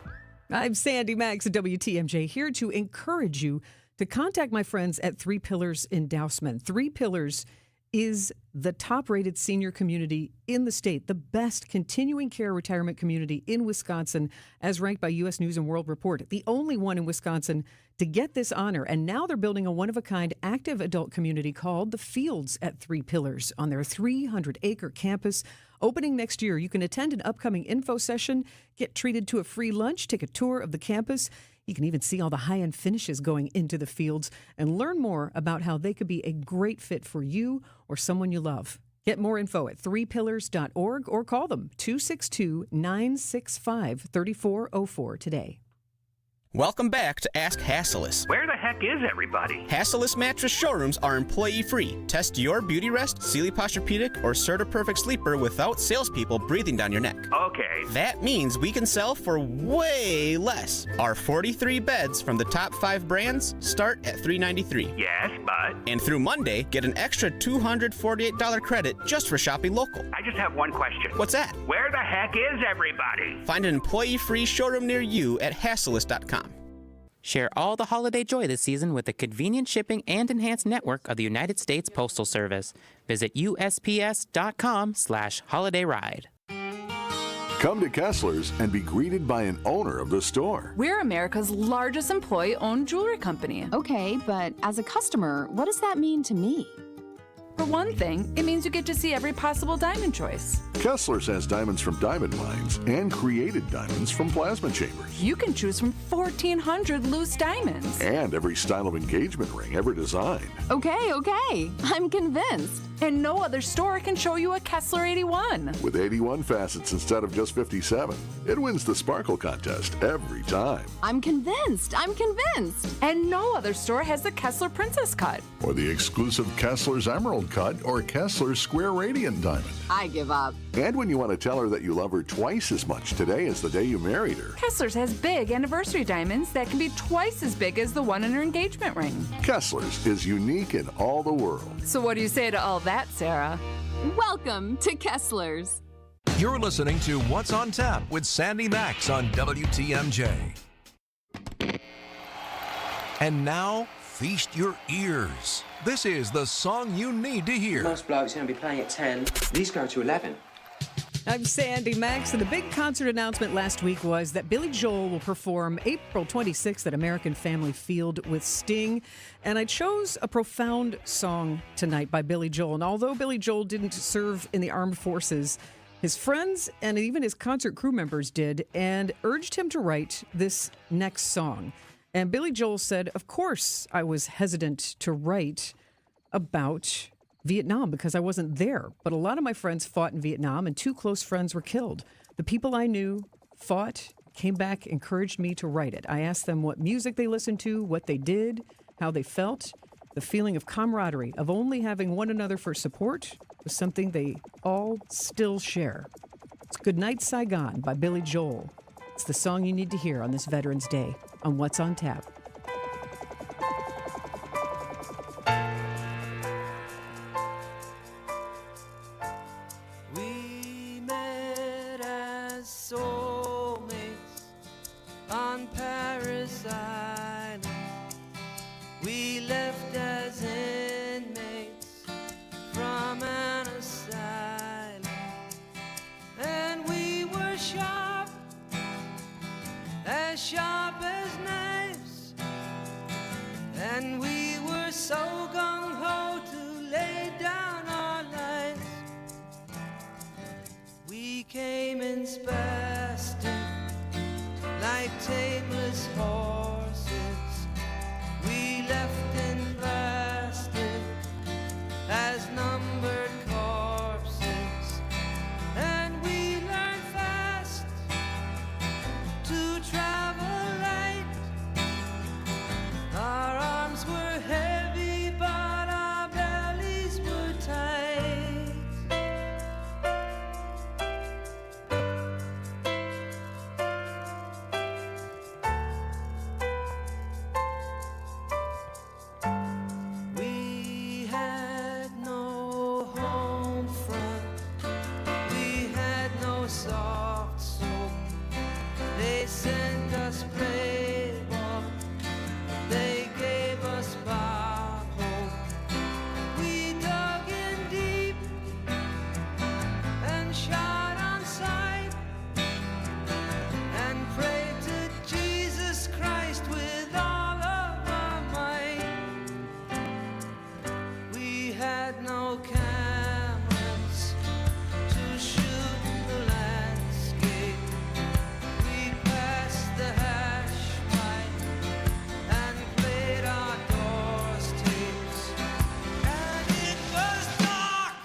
Speaker 4: I'm Sandy Max at WTMJ, here to encourage you to contact my friends at 3 Pillars Endowment. 3 Pillars is the top-rated senior community in the state, the best continuing care retirement community in Wisconsin, as ranked by U.S. News & World Report. The only one in Wisconsin to get this honor. And now they're building a one-of-a-kind active adult community called The Fields at 3 Pillars on their 300-acre campus. Opening next year, you can attend an upcoming info session, get treated to a free lunch, take a tour of the campus. You can even see all the high-end finishes going into the fields and learn more about how they could be a great fit for you or someone you love. Get more info at 3pillars.org or call them 262-965-3404 today.
Speaker 14: Welcome back to Ask Hasselus.
Speaker 17: Where the heck is everybody?
Speaker 14: Hasselus Mattress showrooms are employee-free. Test your Beauty Rest, Sealy Posturepedic, or Certa Perfect Sleeper without salespeople breathing down your neck.
Speaker 17: Okay.
Speaker 14: That means we can sell for way less. Our 43 beds from the top 5 brands start at $393.
Speaker 17: Yes, but...
Speaker 14: And through Monday, get an extra $248 credit just for shopping local.
Speaker 17: I just have one question.
Speaker 14: What's that?
Speaker 17: Where the heck is everybody?
Speaker 14: Find an employee-free showroom near you at Hasselus.com.
Speaker 19: Share all the holiday joy this season with the convenient shipping and enhanced network of the United States Postal Service. Visit USPS.com/holidayride.
Speaker 20: Come to Kessler's and be greeted by an owner of the store.
Speaker 21: We're America's largest employee-owned jewelry company.
Speaker 22: Okay, but as a customer, what does that mean to me?
Speaker 21: For one thing, it means you get to see every possible diamond choice.
Speaker 20: Kessler's has diamonds from diamond mines and created diamonds from plasma chambers.
Speaker 21: You can choose from 1,400 loose diamonds.
Speaker 20: And every style of engagement ring ever designed.
Speaker 22: Okay, I'm convinced.
Speaker 21: And no other store can show you a Kessler 81.
Speaker 20: With 81 facets instead of just 57, it wins the Sparkle contest every time.
Speaker 21: I'm convinced. And no other store has the Kessler Princess Cut.
Speaker 20: Or the exclusive Kessler's Emerald Cut or Kessler's Square Radiant Diamond.
Speaker 21: I give up.
Speaker 20: And when you want to tell her that you love her twice as much today as the day you married her.
Speaker 21: Kessler's has big anniversary diamonds that can be twice as big as the one in her engagement ring.
Speaker 20: Kessler's is unique in all the world.
Speaker 21: So what do you say to all that, Sarah?
Speaker 22: Welcome to Kessler's.
Speaker 3: You're listening to What's on Tap with Sandy Max on WTMJ. And now, feast your ears. This is the song you need to hear.
Speaker 1: Most blokes are going to be playing at 10. These go to 11.
Speaker 4: I'm Sandy Max, and the big concert announcement last week was that Billy Joel will perform April 26th at American Family Field with Sting. And I chose a profound song tonight by Billy Joel. And although Billy Joel didn't serve in the armed forces, his friends and even his concert crew members did and urged him to write this next song. And Billy Joel said, of course, I was hesitant to write about Vietnam because I wasn't there. But a lot of my friends fought in Vietnam and 2 close friends were killed. The people I knew fought, came back, encouraged me to write it. I asked them what music they listened to, what they did, how they felt. The feeling of camaraderie, of only having one another for support, was something they all still share. It's Goodnight Saigon by Billy Joel. It's the song you need to hear on this Veterans Day on What's on Tap.
Speaker 2: We met as soulmates on Paris Island. We left as inmates from an asylum, and we were sharp as knives, and we were so gung-ho to lay down our lives. We came in spastic like tameless horses. We left in plastic as numbered corpses, and we learned fast to travel light. Our arms were heavy, but our bellies were tight. We had no home front, we had no soft soap. They sent us playboy, they gave us Bob Hope. We dug in deep and shot on sight and prayed to Jesus Christ with all of our might. We had no cameras to shoot the landscape. We passed the hash pipe and played our doors tapes. And it was dark,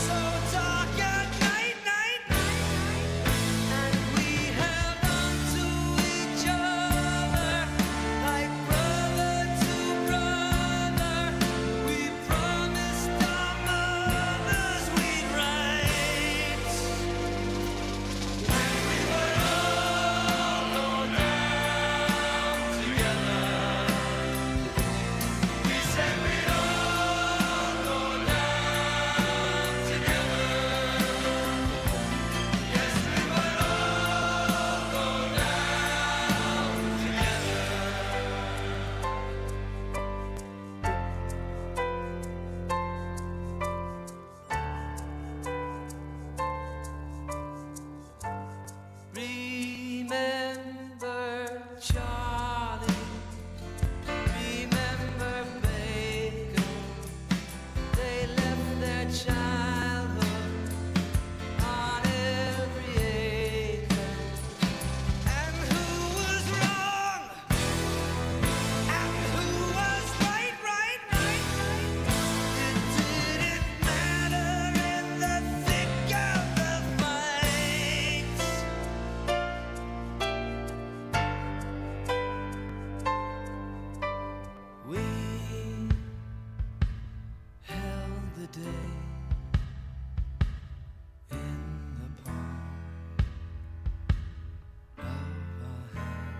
Speaker 2: so dark at night. And we held on to each other like brother to brother. We promised our mothers we'd write, and we would all go down together. We said we'd all go down together. Yes, we would all go down together. Remember Charlie, remember Baker. They left their childhood on every acre. And who was wrong? And who was right? It the day in the palm of our hand.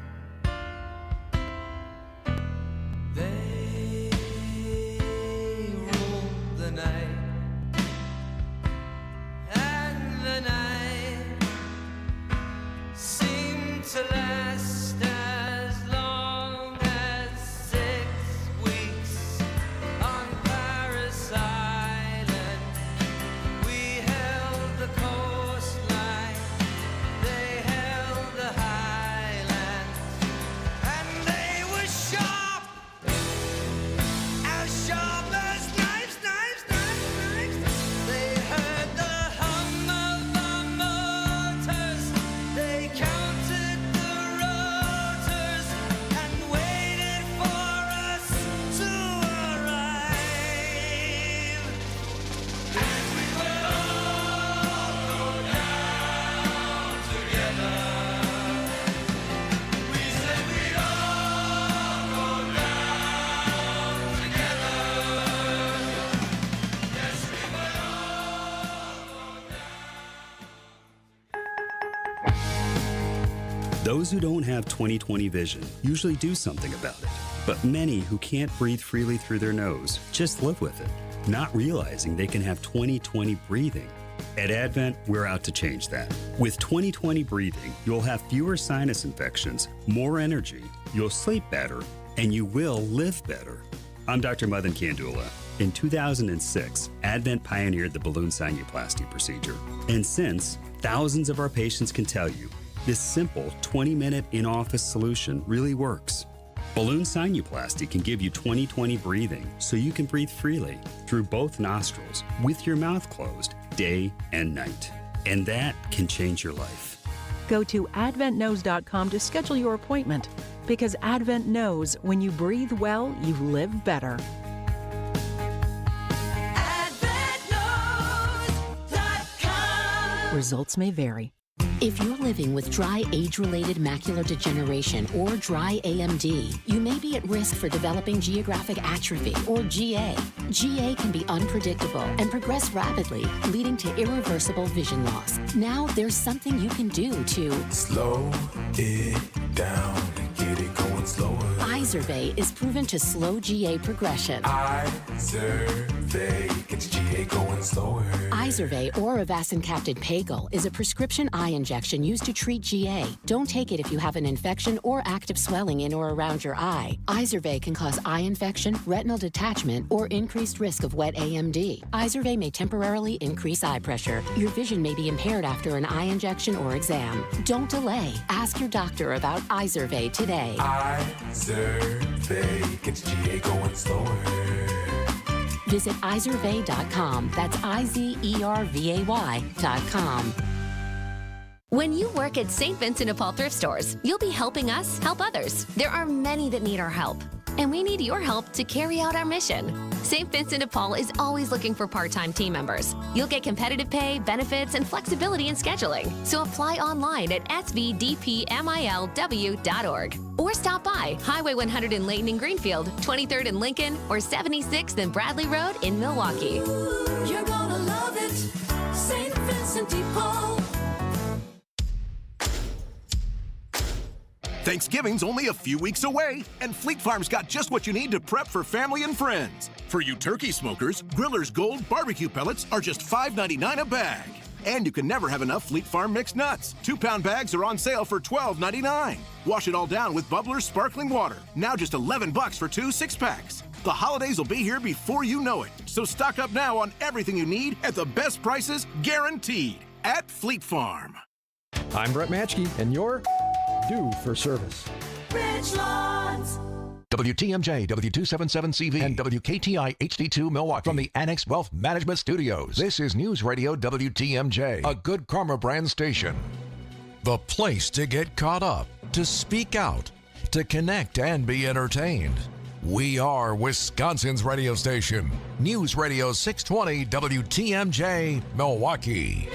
Speaker 2: They ruled the night, and the night seemed to last as long as 6 weeks on Paris Island. We held the coastline, they held the highlands, and they were sharp as knives, knives, knives, knives. They heard the hum of our motors, they counted the rotors and waited for us to arrive. And we would all go down together. We said we'd all go down together. Yes, we would all.
Speaker 5: Those who don't have 20/20 vision usually do something about it. But many who can't breathe freely through their nose just live with it, not realizing they can have 20/20 breathing. At Advent, we're out to change that. With 20/20 breathing, you'll have fewer sinus infections, more energy, you'll sleep better, and you will live better. I'm Dr. Madan Kandula. In 2006, Advent pioneered the balloon sinuplasty procedure. And since, thousands of our patients can tell you, this simple 20-minute in-office solution really works. Balloon sinuplasty can give you 20/20 breathing so you can breathe freely through both nostrils with your mouth closed day and night. And that can change your life.
Speaker 6: Go to adventknows.com to schedule your appointment, because Advent knows when you breathe well, you live better. Results may vary.
Speaker 18: If you're living with dry age-related macular degeneration or dry AMD, you may be at risk for developing geographic atrophy or GA. GA can be unpredictable and progress rapidly, leading to irreversible vision loss. Now there's something you can do to
Speaker 23: slow it down and get it going slower.
Speaker 18: Izervay is proven to slow GA progression.
Speaker 23: Izervay gets GA going slower.
Speaker 18: Izervay or avacincaptad pagel is a prescription eye injection used to treat GA. Don't take it if you have an infection or active swelling in or around your eye. Izervay can cause eye infection, retinal detachment, or increased risk of wet AMD. Izervay may temporarily increase eye pressure. Your vision may be impaired after an eye injection or exam. Don't delay. Ask your doctor about Izervay today.
Speaker 23: Izervay gets GA going slower.
Speaker 18: Visit Izervay.com. That's IZERVAY.com.
Speaker 24: When you work at St. Vincent de Paul thrift stores, you'll be helping us help others. There are many that need our help, and we need your help to carry out our mission. St. Vincent de Paul is always looking for part-time team members. You'll get competitive pay, benefits, and flexibility in scheduling. So apply online at svdpmilw.org. Or stop by Highway 100 in Layton and Greenfield, 23rd in Lincoln, or 76th and Bradley Road in Milwaukee.
Speaker 2: You're gonna love it, St. Vincent de Paul.
Speaker 25: Thanksgiving's only a few weeks away, and Fleet Farm's got just what you need to prep for family and friends. For you turkey smokers, Griller's Gold barbecue pellets are just $5.99 a bag. And you can never have enough Fleet Farm mixed nuts. 2-pound bags are on sale for $12.99. Wash it all down with Bubbler's sparkling water. Now just $11 for 2 6-packs. The holidays will be here before you know it. So stock up now on everything you need at the best prices guaranteed at Fleet Farm.
Speaker 26: I'm Brett Matschke, and you're due for service.
Speaker 2: Ridgelawns.
Speaker 3: WTMJ, W277CV, and WKTI HD2 Milwaukee from the Annex Wealth Management Studios. This is News Radio WTMJ, a Good Karma brand station. The place to get caught up, to speak out, to connect and be entertained. We are Wisconsin's radio station, News Radio 620 WTMJ, Milwaukee.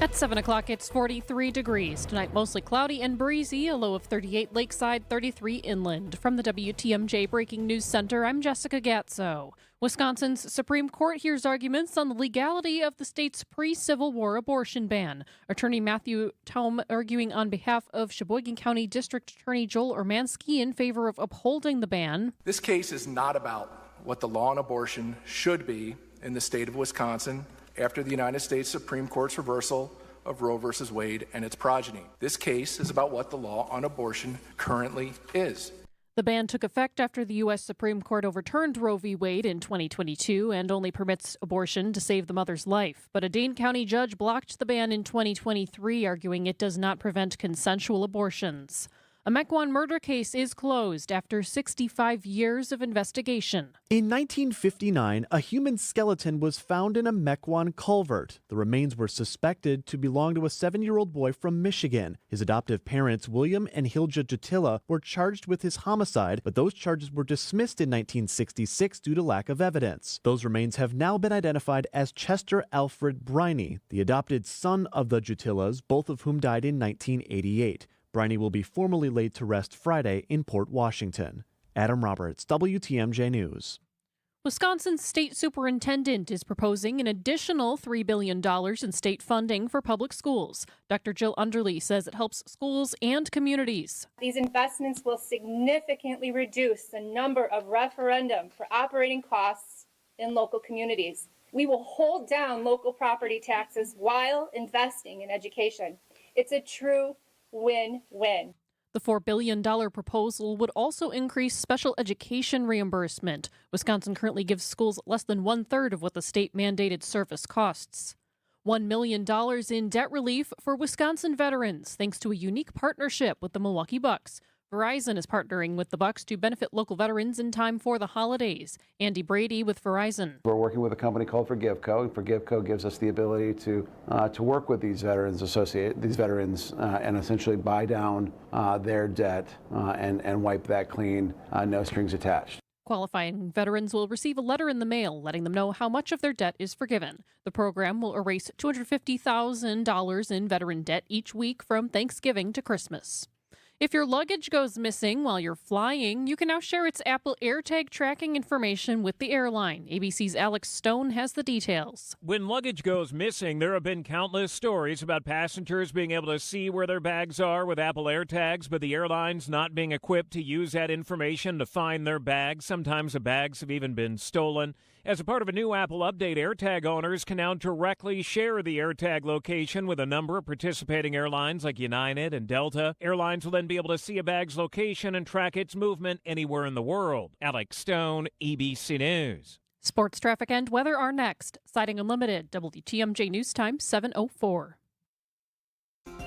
Speaker 9: At 7 o'clock, it's 43 degrees. Tonight, mostly cloudy and breezy, a low of 38 lakeside, 33 inland. From the WTMJ Breaking News Center, I'm Jessica Gatzo. Wisconsin's Supreme Court hears arguments on the legality of the state's pre-Civil War abortion ban. Attorney Matthew Taum arguing on behalf of Sheboygan County District Attorney Joel Urmanski in favor of upholding the ban.
Speaker 10: This case is not about what the law on abortion should be in the state of Wisconsin after the United States Supreme Court's reversal of Roe v. Wade and its progeny. This case is about what the law on abortion currently is.
Speaker 9: The ban took effect after the U.S. Supreme Court overturned Roe v. Wade in 2022 and only permits abortion to save the mother's life. But a Dane County judge blocked the ban in 2023, arguing it does not prevent consensual abortions. A Mequon murder case is closed after 65 years of investigation.
Speaker 12: In 1959, a human skeleton was found in a Mequon culvert. The remains were suspected to belong to a 7-year-old boy from Michigan. His adoptive parents, William and Hilja Jutila, were charged with his homicide, but those charges were dismissed in 1966 due to lack of evidence. Those remains have now been identified as Chester Alfred Briney, the adopted son of the Jutilas, both of whom died in 1988. Briney will be formally laid to rest Friday in Port Washington. Adam Roberts, WTMJ News.
Speaker 9: Wisconsin's state superintendent is proposing an additional $3 billion in state funding for public schools. Dr. Jill Underly says it helps schools and communities.
Speaker 13: These investments will significantly reduce the number of referendum for operating costs in local communities. We will hold down local property taxes while investing in education. It's a true win-win.
Speaker 9: The $4 billion proposal would also increase special education reimbursement. Wisconsin currently gives schools less than 1/3 of what the state-mandated service costs. $1 million in debt relief for Wisconsin veterans, thanks to a unique partnership with the Milwaukee Bucks. Verizon is partnering with the Bucks to benefit local veterans in time for the holidays. Andy Brady with Verizon.
Speaker 15: We're working with a company called ForgiveCo, and ForgiveCo gives us the ability to work with these veterans, and essentially buy down their debt and wipe that clean, no strings attached.
Speaker 9: Qualifying veterans will receive a letter in the mail letting them know how much of their debt is forgiven. The program will erase $250,000 in veteran debt each week from Thanksgiving to Christmas. If your luggage goes missing while you're flying, you can now share its Apple AirTag tracking information with the airline. ABC's Alex Stone has the details.
Speaker 16: When luggage goes missing, there have been countless stories about passengers being able to see where their bags are with Apple AirTags, but the airlines not being equipped to use that information to find their bags. Sometimes the bags have even been stolen. As a part of a new Apple update, AirTag owners can now directly share the AirTag location with a number of participating airlines like United and Delta. Airlines will then be able to see a bag's location and track its movement anywhere in the world. Alex Stone, ABC News.
Speaker 9: Sports traffic and weather are next. Sighting Unlimited, WTMJ News Time 7:04.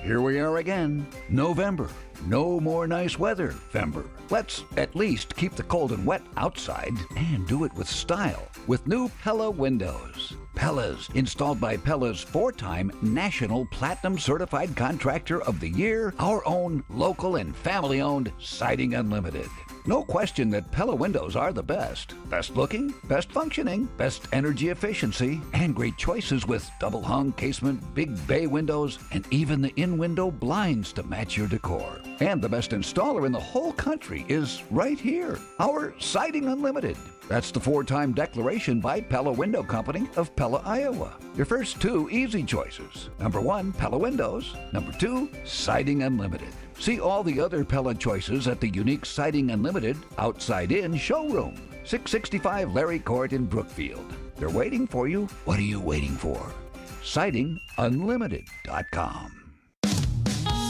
Speaker 27: Here we are again, November. No more nice weather, Fember. Let's at least keep the cold and wet outside and do it with style with new Pella windows. Pella's, installed by Pella's 4-time National Platinum Certified Contractor of the Year, our own local and family-owned Siding Unlimited. No question that Pella windows are the best. Best looking, best functioning, best energy efficiency, and great choices with double hung casement, big bay windows, and even the in-window blinds to match your decor. And the best installer in the whole country is right here, our Siding Unlimited. That's the 4-time declaration by Pella Window Company of Pella, Iowa. Your first 2 easy choices. Number 1, Pella Windows. Number 2, Siding Unlimited. See all the other Pella choices at the unique Siding Unlimited Outside In showroom, 665 Larry Court in Brookfield. They're waiting for you. What are you waiting for? SidingUnlimited.com.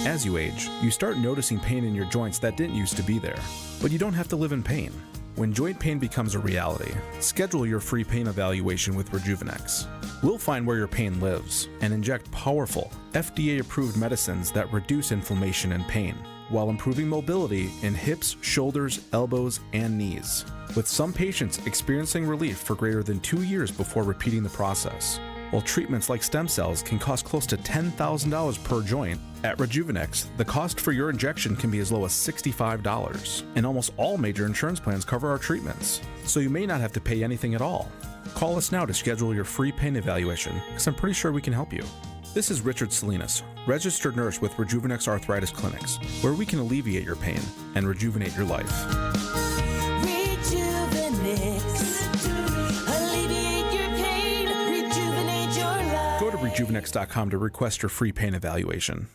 Speaker 28: As you age, you start noticing pain in your joints that didn't used to be there. But you don't have to live in pain. When joint pain becomes a reality, schedule your free pain evaluation with Rejuvenex. We'll find where your pain lives and inject powerful, FDA-approved medicines that reduce inflammation and pain while improving mobility in hips, shoulders, elbows, and knees, with some patients experiencing relief for greater than 2 years before repeating the process. While treatments like stem cells can cost close to $10,000 per joint, at Rejuvenex, the cost for your injection can be as low as $65, and almost all major insurance plans cover our treatments, so you may not have to pay anything at all. Call us now to schedule your free pain evaluation, because I'm pretty sure we can help you. This is Richard Salinas, registered nurse with Rejuvenex Arthritis Clinics, where we can alleviate your pain and rejuvenate your life.
Speaker 2: Alleviate your pain, rejuvenate your life.
Speaker 28: Go to rejuvenex.com to request your free pain evaluation.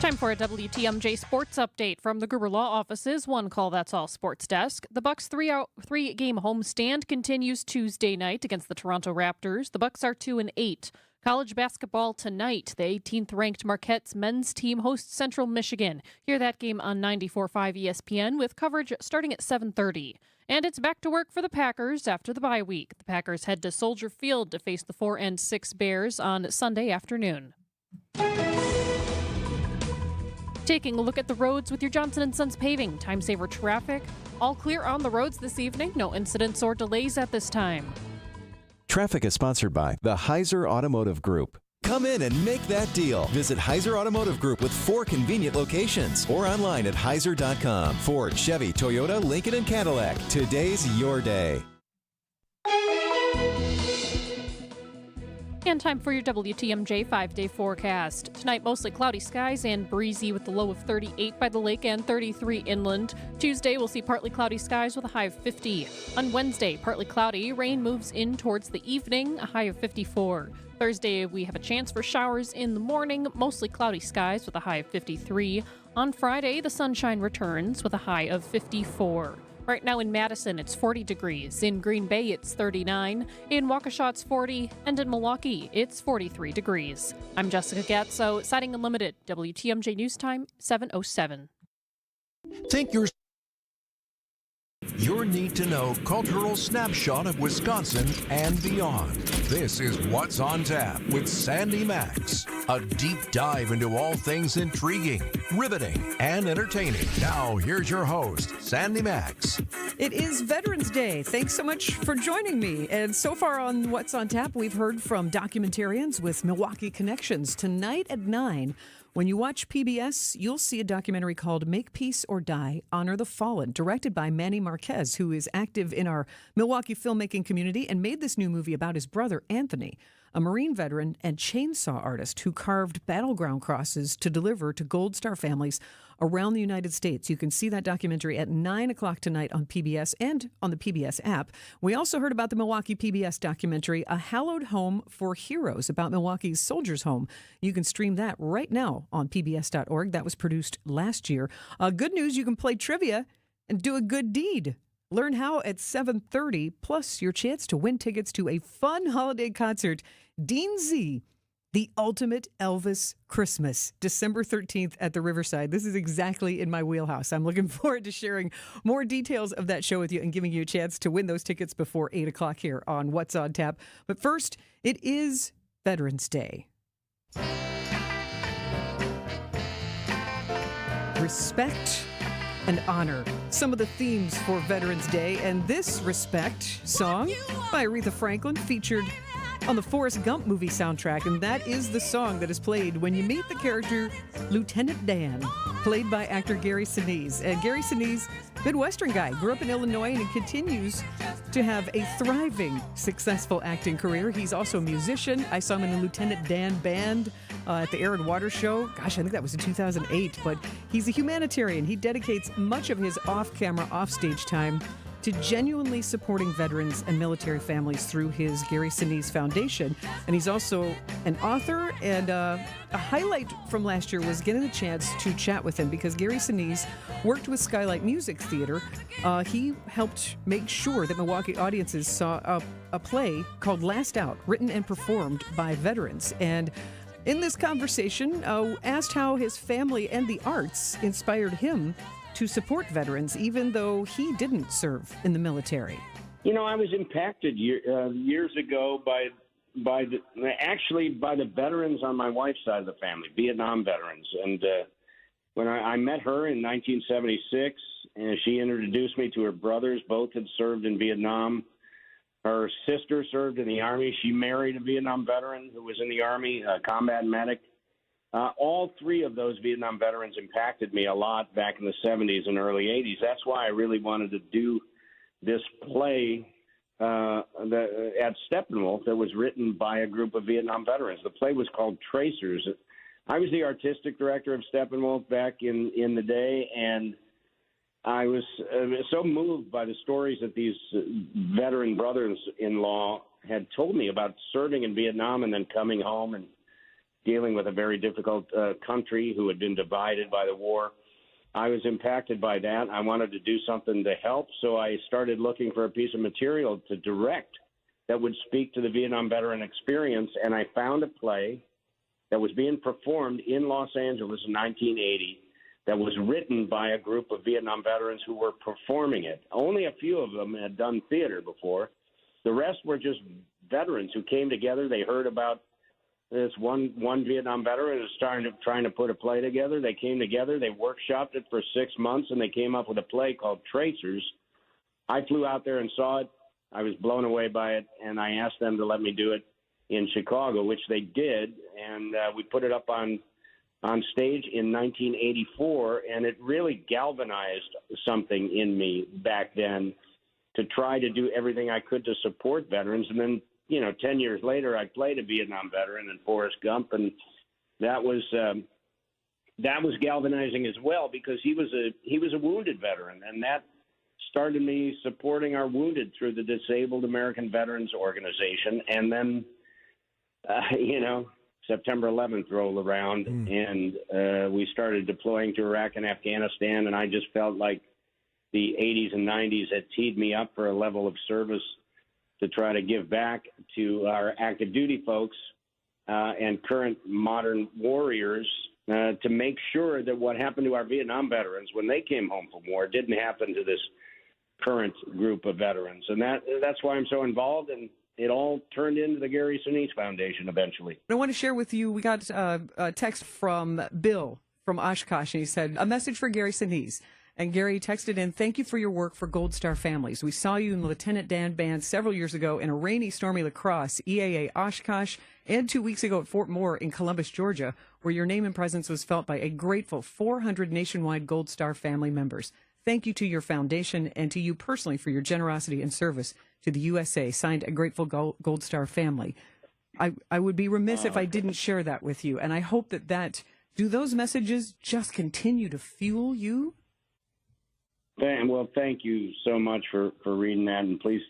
Speaker 9: Time for a WTMJ sports update from the Gruber Law Office's One Call That's All sports desk. The Bucks' three-game homestand continues Tuesday night against the Toronto Raptors. The Bucks are 2-8. College basketball tonight. The 18th-ranked Marquette's men's team hosts Central Michigan. Hear that game on 94.5 ESPN with coverage starting at 7:30. And it's back to work for the Packers after the bye week. The Packers head to Soldier Field to face the 4-6 Bears on Sunday afternoon. Taking a look at the roads with your Johnson & Sons Paving. Time saver traffic. All clear on the roads this evening. No incidents or delays at this time.
Speaker 7: Traffic is sponsored by the Heiser Automotive Group. Come in and make that deal. Visit Heiser Automotive Group with 4 convenient locations or online at heiser.com. Ford, Chevy, Toyota, Lincoln, and Cadillac. Today's your day.
Speaker 9: And time for your WTMJ 5-day forecast. Tonight, mostly cloudy skies and breezy with the low of 38 by the lake and 33 inland. Tuesday, we'll see partly cloudy skies with a high of 50. On Wednesday, partly cloudy. Rain moves in towards the evening, a high of 54. Thursday, we have a chance for showers in the morning, mostly cloudy skies with a high of 53. On Friday, the sunshine returns with a high of 54. Right now in Madison, it's 40 degrees. In Green Bay, it's 39. In Waukesha, it's 40. And in Milwaukee, it's 43 degrees. I'm Jessica Gatso, Siding Unlimited, WTMJ News Time, 7:07.
Speaker 3: Think your need-to-know cultural snapshot of Wisconsin and beyond. This is What's on Tap with Sandy Max. A deep dive into all things intriguing, riveting, and entertaining. Now, here's your host, Sandy Max.
Speaker 4: It is Veterans Day. Thanks so much for joining me. And so far on What's on Tap, we've heard from documentarians with Milwaukee connections. Tonight at 9, when you watch PBS, you'll see a documentary called Make Peace or Die, Honor the Fallen, directed by Manny Marquez, who is active in our Milwaukee filmmaking community and made this new movie about his brother, Anthony, a Marine veteran and chainsaw artist who carved battleground crosses to deliver to Gold Star families around the United States. You can see that documentary at 9 o'clock tonight on PBS and on the PBS app. We also heard about the Milwaukee PBS documentary, A Hallowed Home for Heroes, about Milwaukee's Soldiers' Home. You can stream that right now on pbs.org. That was produced last year. Good news, you can play trivia and do a good deed. Learn how at 7:30, plus your chance to win tickets to a fun holiday concert, Dean Z, The Ultimate Elvis Christmas, December 13th at the Riverside. This is exactly in my wheelhouse. I'm looking forward to sharing more details of that show with you and giving you a chance to win those tickets before 8 o'clock here on What's on Tap. But first, it is Veterans Day. Respect and honor, some of the themes for Veterans Day, and this Respect song by Aretha Franklin featured on the Forrest Gump movie soundtrack, and that is the song that is played when you meet the character Lieutenant Dan, played by actor Gary Sinise. And Gary Sinise, Midwestern guy, grew up in Illinois and continues to have a thriving, successful acting career. He's also a musician. I saw him in the Lieutenant Dan Band at the Air and Water Show. Gosh, I think that was in 2008. But he's a humanitarian. He dedicates much of his off-camera, off-stage time to genuinely supporting veterans and military families through his Gary Sinise Foundation. And he's also an author, and a highlight from last year was getting the chance to chat with him because Gary Sinise worked with Skylight Music Theater. He helped make sure that Milwaukee audiences saw a play called Last Out, written and performed by veterans. And in this conversation, asked how his family and the arts inspired him to support veterans, even though he didn't serve in the military.
Speaker 8: You know, I was impacted years ago by the veterans on my wife's side of the family, Vietnam veterans. And when I met her in 1976, and she introduced me to her brothers. Both had served in Vietnam. Her sister served in the Army. She married a Vietnam veteran who was in the Army, a combat medic. All three of those Vietnam veterans impacted me a lot back in the 70s and early 80s. That's why I really wanted to do this play at Steppenwolf that was written by a group of Vietnam veterans. The play was called Tracers. I was the artistic director of Steppenwolf back in the day, and I was so moved by the stories that these veteran brothers-in-law had told me about serving in Vietnam and then coming home and dealing with a very difficult country who had been divided by the war. I was impacted by that. I wanted to do something to help, so I started looking for a piece of material to direct that would speak to the Vietnam veteran experience, and I found a play that was being performed in Los Angeles in 1980 that was written by a group of Vietnam veterans who were performing it. Only a few of them had done theater before. The rest were just veterans who came together. They heard about this one Vietnam veteran was trying to put a play together. They came together. They workshopped it for 6 months, and they came up with a play called Tracers. I flew out there and saw it. I was blown away by it, and I asked them to let me do it in Chicago, which they did, and we put it up on stage in 1984, and it really galvanized something in me back then to try to do everything I could to support veterans. And then, 10 years later, I played a Vietnam veteran in Forrest Gump, and that was galvanizing as well because he was a wounded veteran, and that started me supporting our wounded through the Disabled American Veterans Organization. And then, September 11th rolled around, and we started deploying to Iraq and Afghanistan, and I just felt like the 80s and 90s had teed me up for a level of service to try to give back to our active duty folks and current modern warriors to make sure that what happened to our Vietnam veterans when they came home from war didn't happen to this current group of veterans. And that's why I'm so involved, and it all turned into the Gary Sinise Foundation eventually.
Speaker 4: I want to share with you, we got a text from Bill from Oshkosh, and he said, a message for Gary Sinise. And Gary texted in, thank you for your work for Gold Star families. We saw you in the Lieutenant Dan Band several years ago in a rainy, stormy lacrosse, EAA Oshkosh, and 2 weeks ago at Fort Moore in Columbus, Georgia, where your name and presence was felt by a grateful 400 nationwide Gold Star family members. Thank you to your foundation and to you personally for your generosity and service to the USA. Signed, a grateful Gold Star family. I would be remiss if I didn't share that with you, and I hope that do those messages just continue to fuel you?
Speaker 8: Well, thank you so much for reading that, and please,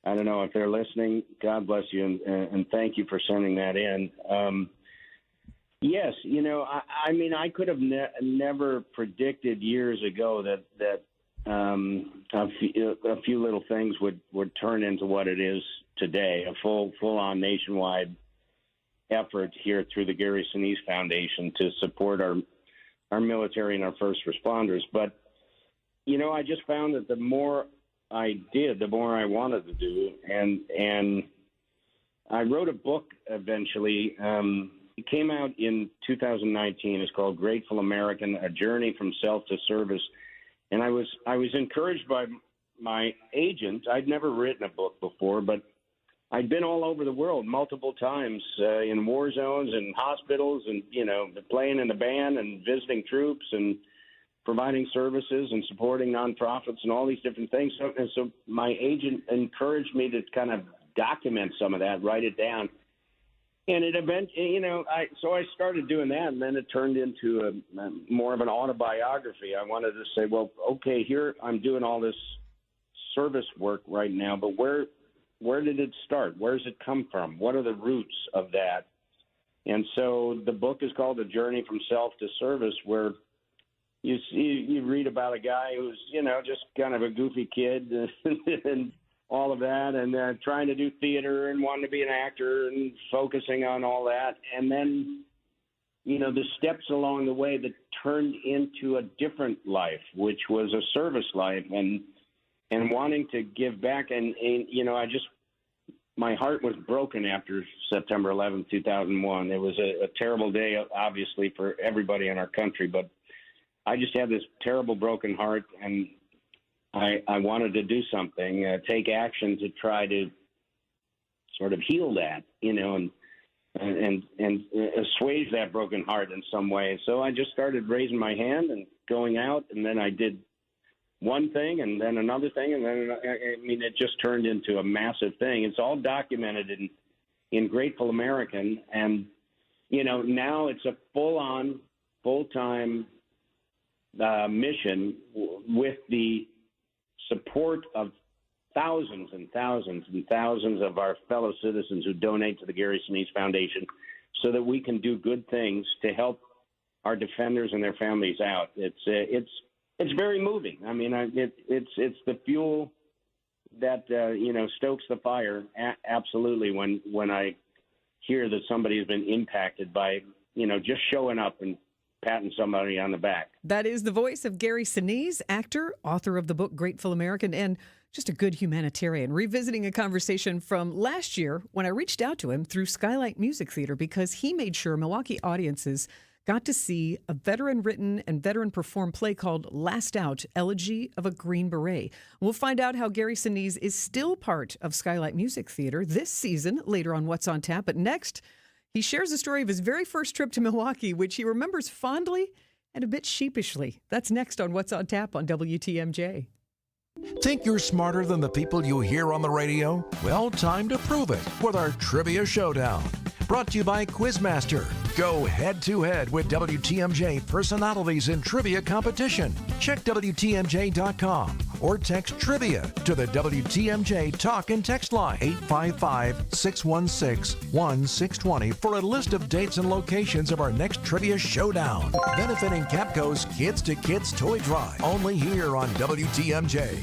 Speaker 8: I don't know if they're listening, God bless you, and thank you for sending that in. Yes, I mean, I could have never predicted years ago that a few little things would turn into what it is today, a full-on nationwide effort here through the Gary Sinise Foundation to support our military and our first responders. But I just found that the more I did, the more I wanted to do. And I wrote a book eventually. It came out in 2019. It's called Grateful American, A Journey from Self to Service. And I was encouraged by my agent. I'd never written a book before, but I'd been all over the world multiple times in war zones and hospitals and, playing in the band and visiting troops and providing services and supporting nonprofits and all these different things. So my agent encouraged me to kind of document some of that, write it down. And it eventually, so I started doing that, and then it turned into more of an autobiography. I wanted to say, well, okay, here I'm doing all this service work right now, but where did it start? Where does it come from? What are the roots of that? And so the book is called A Journey from Self to Service, where you read about a guy who's, just kind of a goofy kid and all of that, and trying to do theater and wanting to be an actor and focusing on all that. And then, the steps along the way that turned into a different life, which was a service life and wanting to give back. And my heart was broken after September 11th, 2001. It was a terrible day, obviously, for everybody in our country, but I just had this terrible broken heart, and I wanted to do something, take action to try to sort of heal that, and assuage that broken heart in some way. So I just started raising my hand and going out, and then I did one thing and then another thing, and then it just turned into a massive thing. It's all documented in Grateful American, and now it's a full-time mission with the support of thousands and thousands and thousands of our fellow citizens who donate to the Gary Sinise Foundation, so that we can do good things to help our defenders and their families out. It's very moving. I mean, it's the fuel that stokes the fire. Absolutely, when I hear that somebody has been impacted by just showing up and patting somebody on the back.
Speaker 4: That is the voice of Gary Sinise, actor, author of the book Grateful American, and just a good humanitarian, revisiting a conversation from last year when I reached out to him through Skylight Music Theater because he made sure Milwaukee audiences got to see a veteran-written and veteran-performed play called Last Out, Elegy of a Green Beret. We'll find out how Gary Sinise is still part of Skylight Music Theater this season, later on What's on Tap. But next, he shares the story of his very first trip to Milwaukee, which he remembers fondly and a bit sheepishly. That's next on What's on Tap on WTMJ.
Speaker 3: Think you're smarter than the people you hear on the radio? Well, time to prove it with our Trivia Showdown. Brought to you by Quizmaster. Go head-to-head with WTMJ personalities in trivia competition. Check WTMJ.com or text trivia to the WTMJ talk and text line 855-616-1620 for a list of dates and locations of our next Trivia Showdown. Benefiting Capco's Kids to Kids Toy Drive. Only here on WTMJ.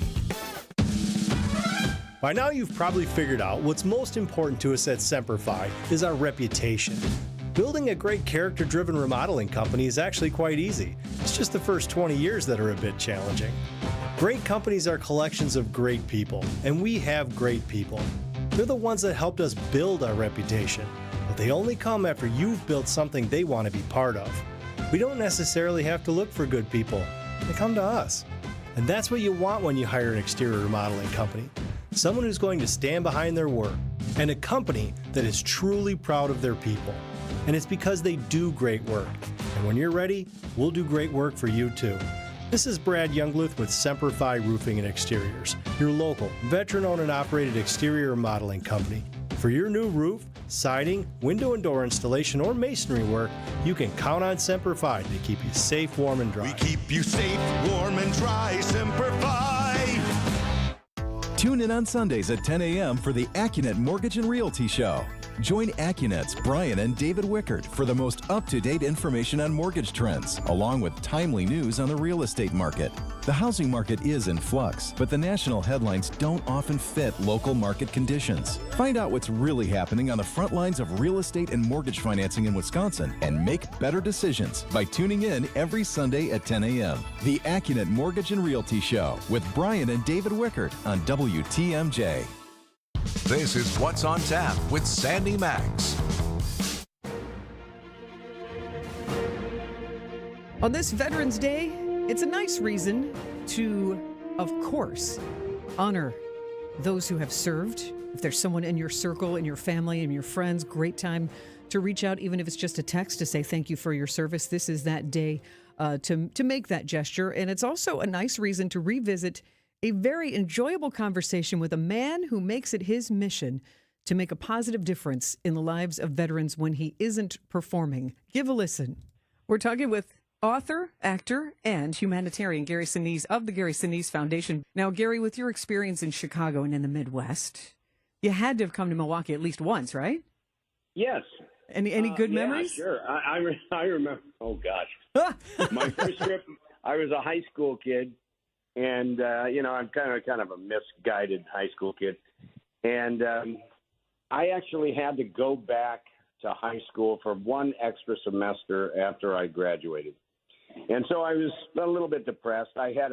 Speaker 1: By now you've probably figured out what's most important to us at Semper Fi is our reputation. Building a great character-driven remodeling company is actually quite easy. It's just the first 20 years that are a bit challenging. Great companies are collections of great people, and we have great people. They're the ones that helped us build our reputation, but they only come after you've built something they want to be part of. We don't necessarily have to look for good people. They come to us. And that's what you want when you hire an exterior remodeling company. Someone who's going to stand behind their work, and a company that is truly proud of their people. And it's because they do great work. And when you're ready, we'll do great work for you too. This is Brad Youngluth with Semper Fi Roofing and Exteriors, your local, veteran-owned and operated exterior remodeling company. For your new roof, siding, window and door installation, or masonry work, you can count on Semper Fi to keep you safe, warm, and dry.
Speaker 23: We keep you safe, warm, and dry. Semper Fi.
Speaker 7: Tune in on Sundays at 10 a.m. for the AccuNet Mortgage and Realty Show. Join AccuNet's Brian and David Wickert for the most up-to-date information on mortgage trends, along with timely news on the real estate market. The housing market is in flux, but the national headlines don't often fit local market conditions. Find out what's really happening on the front lines of real estate and mortgage financing in Wisconsin and make better decisions by tuning in every Sunday at 10 a.m. The AccuNet Mortgage and Realty Show with Brian and David Wickert on WTMJ.
Speaker 3: This is What's on Tap with Sandy Max.
Speaker 4: On this Veterans Day, it's a nice reason to, of course, honor those who have served. If there's someone in your circle, in your family, in your friends, great time to reach out, even if it's just a text to say thank you for your service. This is that day to make that gesture. And it's also a nice reason to revisit a very enjoyable conversation with a man who makes it his mission to make a positive difference in the lives of veterans when he isn't performing. Give a listen. We're talking with author, actor, and humanitarian Gary Sinise of the Gary Sinise Foundation. Now, Gary, with your experience in Chicago and in the Midwest, you had to have come to Milwaukee at least once, right?
Speaker 8: Yes.
Speaker 4: Any good memories?
Speaker 8: Sure. I remember. Oh, gosh. My first trip, I was a high school kid. And, I'm kind of a misguided high school kid. And I actually had to go back to high school for one extra semester after I graduated. And so I was a little bit depressed. I had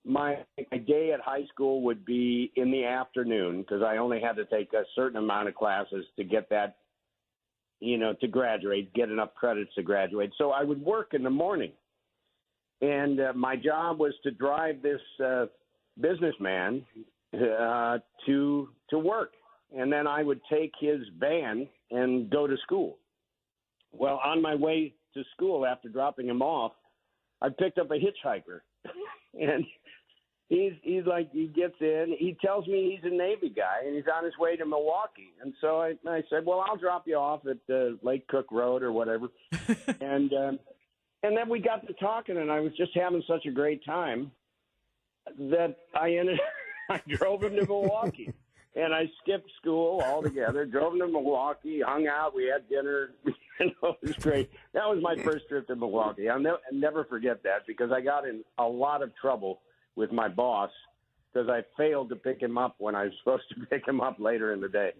Speaker 8: my day at high school would be in the afternoon because I only had to take a certain amount of classes to get that, to graduate, get enough credits to graduate. So I would work in the morning. And my job was to drive this businessman to work. And then I would take his van and go to school. Well, on my way to school after dropping him off, I picked up a hitchhiker. And he's like, he gets in. He tells me he's a Navy guy, and he's on his way to Milwaukee. And so I said, well, I'll drop you off at Lake Cook Road or whatever. And then we got to talking, and I was just having such a great time that I drove him to Milwaukee. And I skipped school altogether, drove him to Milwaukee, hung out, we had dinner. It was great. That was my first trip to Milwaukee. I'll never forget that because I got in a lot of trouble with my boss because I failed to pick him up when I was supposed to pick him up later in the day.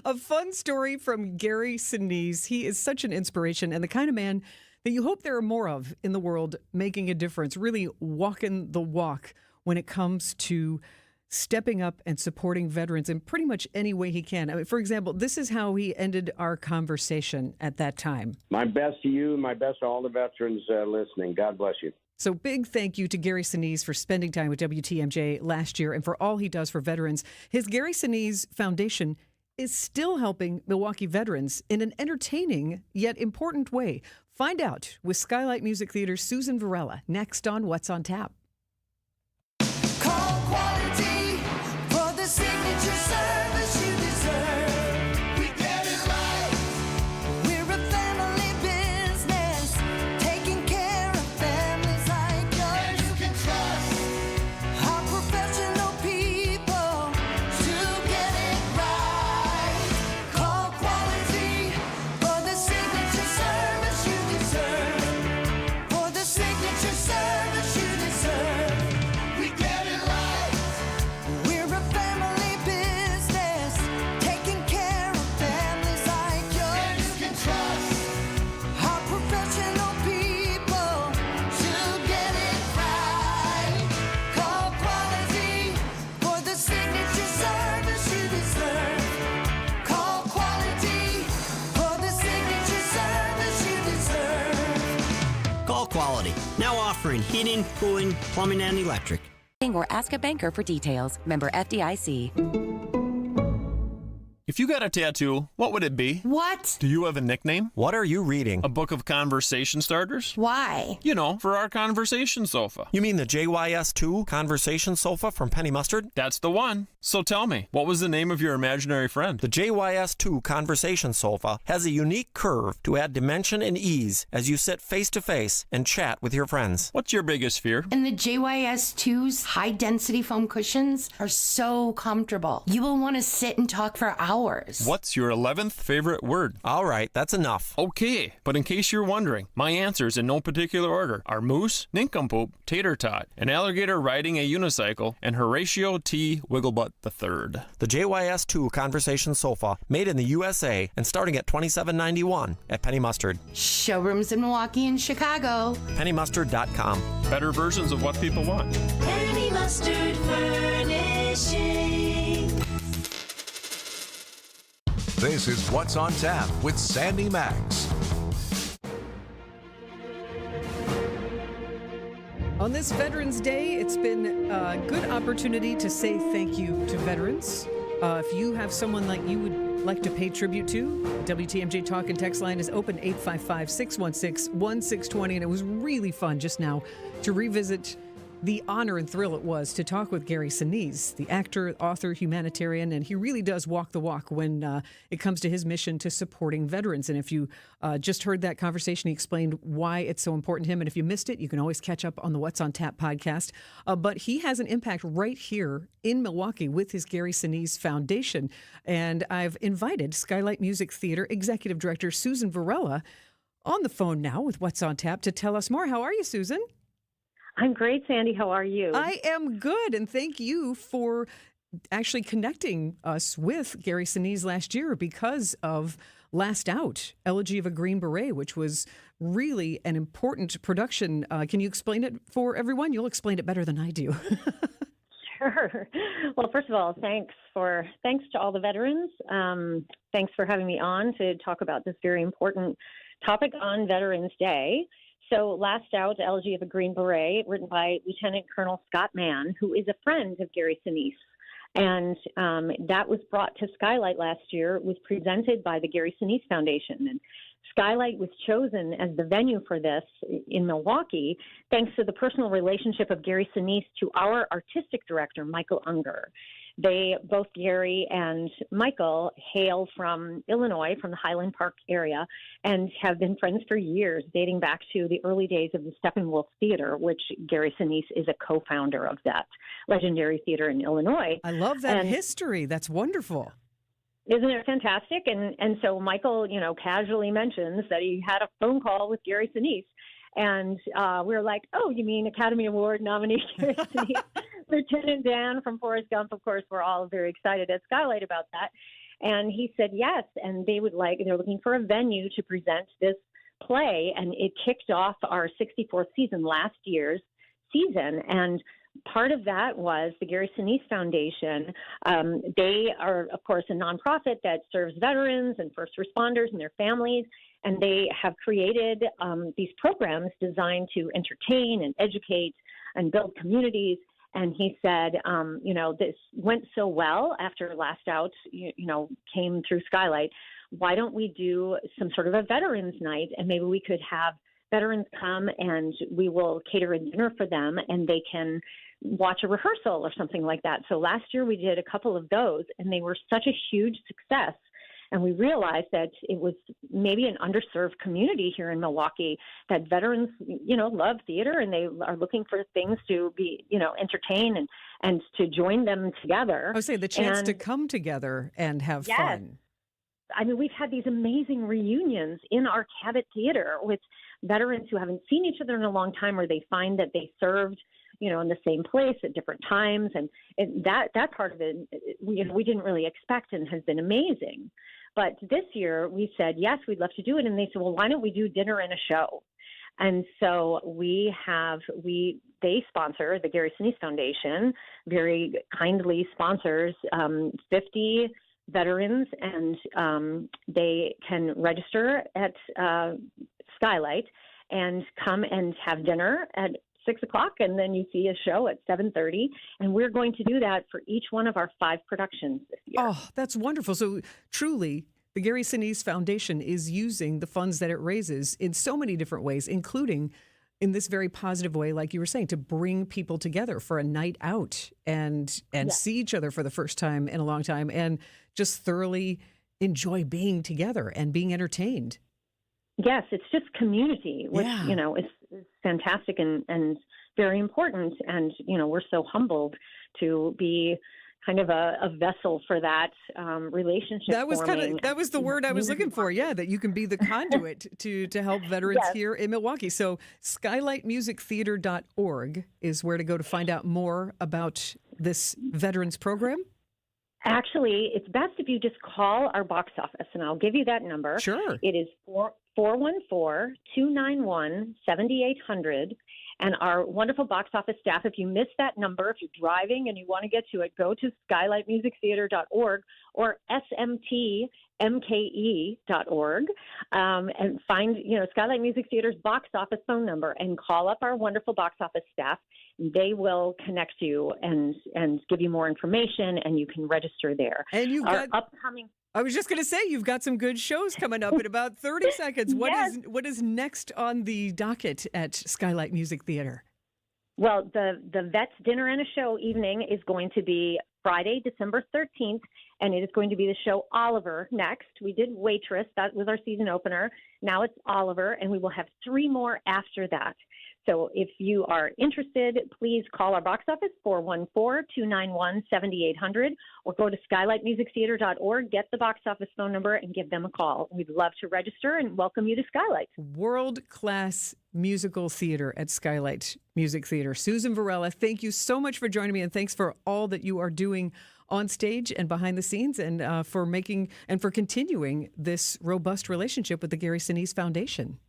Speaker 4: A fun story from Gary Sinise. He is such an inspiration and the kind of man that you hope there are more of in the world, making a difference, really walking the walk when it comes to stepping up and supporting veterans in pretty much any way he can. I mean, for example, this is how he ended our conversation at that time.
Speaker 8: My best to you, my best to all the veterans listening. God bless you.
Speaker 4: So big thank you to Gary Sinise for spending time with WTMJ last year and for all he does for veterans. His Gary Sinise Foundation is still helping Milwaukee veterans in an entertaining yet important way. Find out with Skylight Music Theater's Susan Varela next on What's on Tap.
Speaker 2: Call quality for the signature service you deserve. We get it right. We're a family business, taking care of families like yours. And you can trust our professional people to get it right. Call quality for the signature service you deserve. For the signature service you deserve. We get it right. We're a family business, taking care of families like yours. And you can trust our professional people to get it right. Call quality for the signature service you deserve. Call quality for the signature service you deserve.
Speaker 5: Call Quality, now offering heating, cooling, plumbing, and electric.
Speaker 11: Or ask a banker for details. Member FDIC.
Speaker 14: If you got a tattoo, what would it be?
Speaker 17: What?
Speaker 14: Do you have a nickname?
Speaker 5: What are you reading?
Speaker 14: A book of conversation starters?
Speaker 17: Why?
Speaker 14: You know, for our conversation sofa.
Speaker 5: You mean the JYS2 conversation sofa from Penny Mustard?
Speaker 14: That's the one. So tell me, what was the name of your imaginary friend?
Speaker 5: The JYS2 conversation sofa has a unique curve to add dimension and ease as you sit face to face and chat with your friends.
Speaker 14: What's your biggest fear?
Speaker 17: And the JYS2's high-density foam cushions are so comfortable. You will want to sit and talk for hours.
Speaker 14: What's your 11th favorite word?
Speaker 5: All right, that's enough.
Speaker 14: Okay, but in case you're wondering, my answers in no particular order are moose, nincompoop, tater tot, an alligator riding a unicycle, and Horatio T. Wigglebutt III.
Speaker 5: The JYS2 conversation sofa, made in the USA and starting at $27.91 at Penny Mustard.
Speaker 17: Showrooms in Milwaukee and Chicago.
Speaker 5: PennyMustard.com.
Speaker 14: Better versions of what people want.
Speaker 2: Penny Mustard Furnishing.
Speaker 3: This is What's on Tap with Sandy Max.
Speaker 4: On this Veterans Day, it's been a good opportunity to say thank you to veterans. If you have someone like you would like to pay tribute to, WTMJ Talk and Text line is open 855-616-1620. And it was really fun just now to revisit the honor and thrill it was to talk with Gary Sinise, the actor, author, humanitarian, and he really does walk the walk when it comes to his mission to supporting veterans. And if you just heard that conversation, he explained why it's so important to him. And if you missed it, you can always catch up on the What's on Tap podcast. But he has an impact right here in Milwaukee with his Gary Sinise Foundation. And I've invited Skylight Music Theater Executive Director Susan Varela on the phone now with What's on Tap to tell us more. How are you, Susan?
Speaker 19: I'm great, Sandy. How are you?
Speaker 4: I am good, and thank you for actually connecting us with Gary Sinise last year because of Last Out, Elegy of a Green Beret, which was really an important production. Can you explain it for everyone? You'll explain it better than I do.
Speaker 19: Sure. Well, first of all, thanks to all the veterans. Thanks for having me on to talk about this very important topic on Veterans Day. So Last Out, Elegy of a Green Beret, written by Lieutenant Colonel Scott Mann, who is a friend of Gary Sinise. And that was brought to Skylight last year. It was presented by the Gary Sinise Foundation. And Skylight was chosen as the venue for this in Milwaukee thanks to the personal relationship of Gary Sinise to our artistic director, Michael Unger. Both Gary and Michael hail from Illinois, from the Highland Park area, and have been friends for years, dating back to the early days of the Steppenwolf Theater, which Gary Sinise is a co-founder of that legendary theater in Illinois.
Speaker 4: I love that history. That's wonderful.
Speaker 19: Isn't it fantastic? And so Michael, casually mentions that he had a phone call with Gary Sinise. And we were like, oh, you mean Academy Award nominee Gary Sinise? Lieutenant Dan from Forrest Gump, of course, we're all very excited at Skylight about that. And he said yes, and they're looking for a venue to present this play. And it kicked off our 64th season, last year's season. And part of that was the Gary Sinise Foundation. They are, of course, a nonprofit that serves veterans and first responders and their families. And they have created these programs designed to entertain and educate and build communities. And he said, this went so well after Last Out, came through Skylight. Why don't we do some sort of a veterans night? And maybe we could have veterans come and we will cater a dinner for them and they can watch a rehearsal or something like that. So last year we did a couple of those and they were such a huge success. And we realized that it was maybe an underserved community here in Milwaukee, that veterans, love theater and they are looking for things to be, entertain and to join them together.
Speaker 4: I would say the chance to come together and have fun.
Speaker 19: I mean, we've had these amazing reunions in our Cabot Theater with veterans who haven't seen each other in a long time, or they find that they served, in the same place at different times. And that part of it, we didn't really expect and has been amazing. But this year we said, yes, we'd love to do it. And they said, well, why don't we do dinner and a show? And so they sponsor, the Gary Sinise Foundation very kindly sponsors 50 veterans, and they can register at Skylight and come and have dinner at 6 o'clock, and then you see a show at 7:30. And we're going to do that for each one of our 5 productions this year.
Speaker 4: Oh, that's wonderful. So truly, the Gary Sinise Foundation is using the funds that it raises in so many different ways, including in this very positive way, like you were saying, to bring people together for a night out and see each other for the first time in a long time and just thoroughly enjoy being together and being entertained.
Speaker 19: Yes, it's just community, which, is fantastic and very important. And, we're so humbled to be kind of a vessel for that relationship.
Speaker 4: That was the word I was looking for. Yeah, that you can be the conduit to help veterans here in Milwaukee. So skylightmusictheater.org is where to go to find out more about this veterans program.
Speaker 19: Actually, it's best if you just call our box office, and I'll give you that number.
Speaker 4: Sure.
Speaker 19: It is 414-291-7800. And our wonderful box office staff, if you miss that number, if you're driving and you want to get to it, go to skylightmusictheater.org or smtmke.org and find, Skylight Music Theater's box office phone number and call up our wonderful box office staff. They will connect you and give you more information, and you can register there.
Speaker 4: And you've got
Speaker 19: upcoming.
Speaker 4: I was just going to say, you've got some good shows coming up in about 30 seconds. What is next on the docket at Skylight Music Theater?
Speaker 19: Well, the Vets Dinner and a Show evening is going to be Friday, December 13th, and it is going to be the show Oliver next. We did Waitress. That was our season opener. Now it's Oliver, and we will have 3 more after that. So if you are interested, please call our box office, 414-291-7800, or go to skylightmusictheater.org, get the box office phone number, and give them a call. We'd love to register and welcome you to Skylight.
Speaker 4: World-class musical theater at Skylight Music Theater. Susan Varela, thank you so much for joining me, and thanks for all that you are doing on stage and behind the scenes, and for continuing this robust relationship with the Gary Sinise Foundation.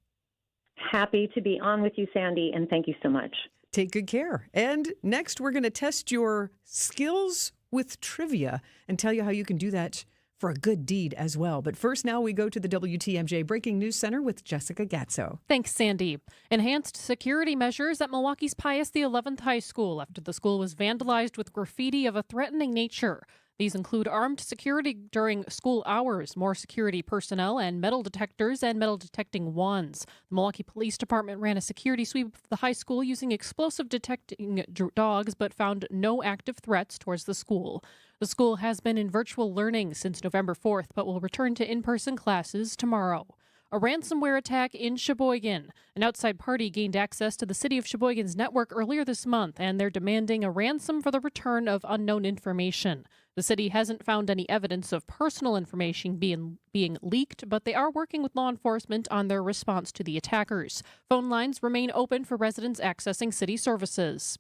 Speaker 19: Happy to be on with you, Sandy, and thank you so much.
Speaker 4: Take good care. And next, we're going to test your skills with trivia and tell you how you can do that for a good deed as well. But first, now we go to the WTMJ Breaking News Center with Jessica Gatso.
Speaker 9: Thanks, Sandy. Enhanced security measures at Milwaukee's Pius XI High School after the school was vandalized with graffiti of a threatening nature. These include armed security during school hours, more security personnel, and metal detectors and metal detecting wands. The Milwaukee Police Department ran a security sweep of the high school using explosive detecting dogs, but found no active threats towards the school. The school has been in virtual learning since November 4th, but will return to in-person classes tomorrow. A ransomware attack in Sheboygan. An outside party gained access to the city of Sheboygan's network earlier this month, and they're demanding a ransom for the return of unknown information. The city hasn't found any evidence of personal information being leaked, but they are working with law enforcement on their response to the attackers. Phone lines remain open for residents accessing city services.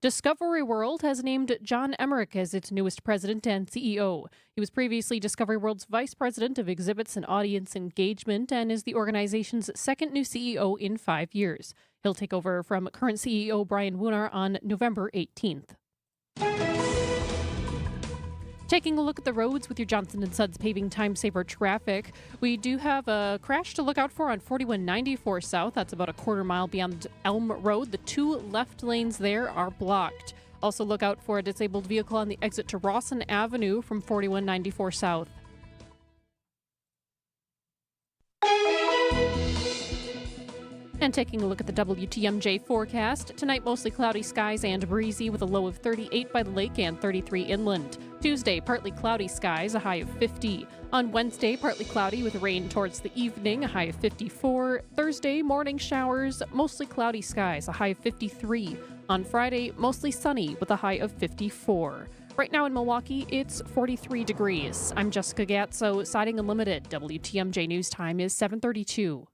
Speaker 9: Discovery World has named John Emmerich as its newest president and CEO. He was previously Discovery World's vice president of exhibits and audience engagement and is the organization's second new CEO in 5 years. He'll take over from current CEO Brian Woonar on November 18th. Taking a look at the roads with your Johnson & Sons Paving Time Saver traffic, we do have a crash to look out for on 4194 South. That's about a quarter mile beyond Elm Road. The 2 left lanes there are blocked. Also look out for a disabled vehicle on the exit to Rawson Avenue from 4194 South. And taking a look at the WTMJ forecast, tonight mostly cloudy skies and breezy with a low of 38 by the lake and 33 inland. Tuesday, partly cloudy skies, a high of 50. On Wednesday, partly cloudy with rain towards the evening, a high of 54. Thursday, morning showers, mostly cloudy skies, a high of 53. On Friday, mostly sunny with a high of 54. Right now in Milwaukee, it's 43 degrees. I'm Jessica Gatso, Siding Unlimited. WTMJ News Time is 7:32.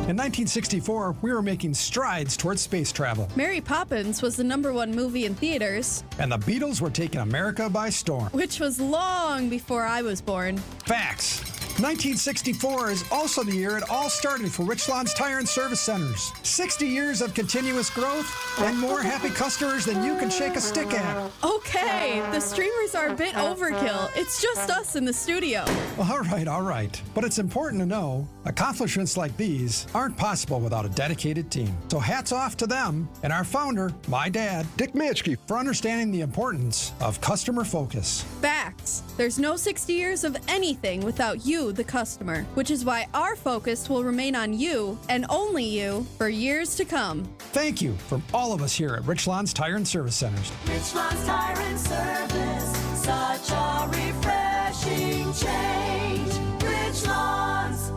Speaker 6: In 1964, we were making strides towards space travel.
Speaker 18: Mary Poppins was the #1 movie in theaters.
Speaker 6: And the Beatles were taking America by storm.
Speaker 18: Which was long before I was born.
Speaker 6: Facts. 1964 is also the year it all started for Richlands Tire and Service Centers. 60 years of continuous growth and more happy customers than you can shake a stick at.
Speaker 18: Okay, the streamers are a bit overkill. It's just us in the studio.
Speaker 6: All right. But it's important to know accomplishments like these aren't possible without a dedicated team. So hats off to them and our founder, my dad, Dick Mitchke, for understanding the importance of customer focus.
Speaker 18: Facts. There's no 60 years of anything without you, the customer, which is why our focus will remain on you and only you for years to come.
Speaker 6: Thank you from all of us here at Richlands Tire and Service Centers.
Speaker 2: Richlands Tire and Service, such a refreshing change. Richlands.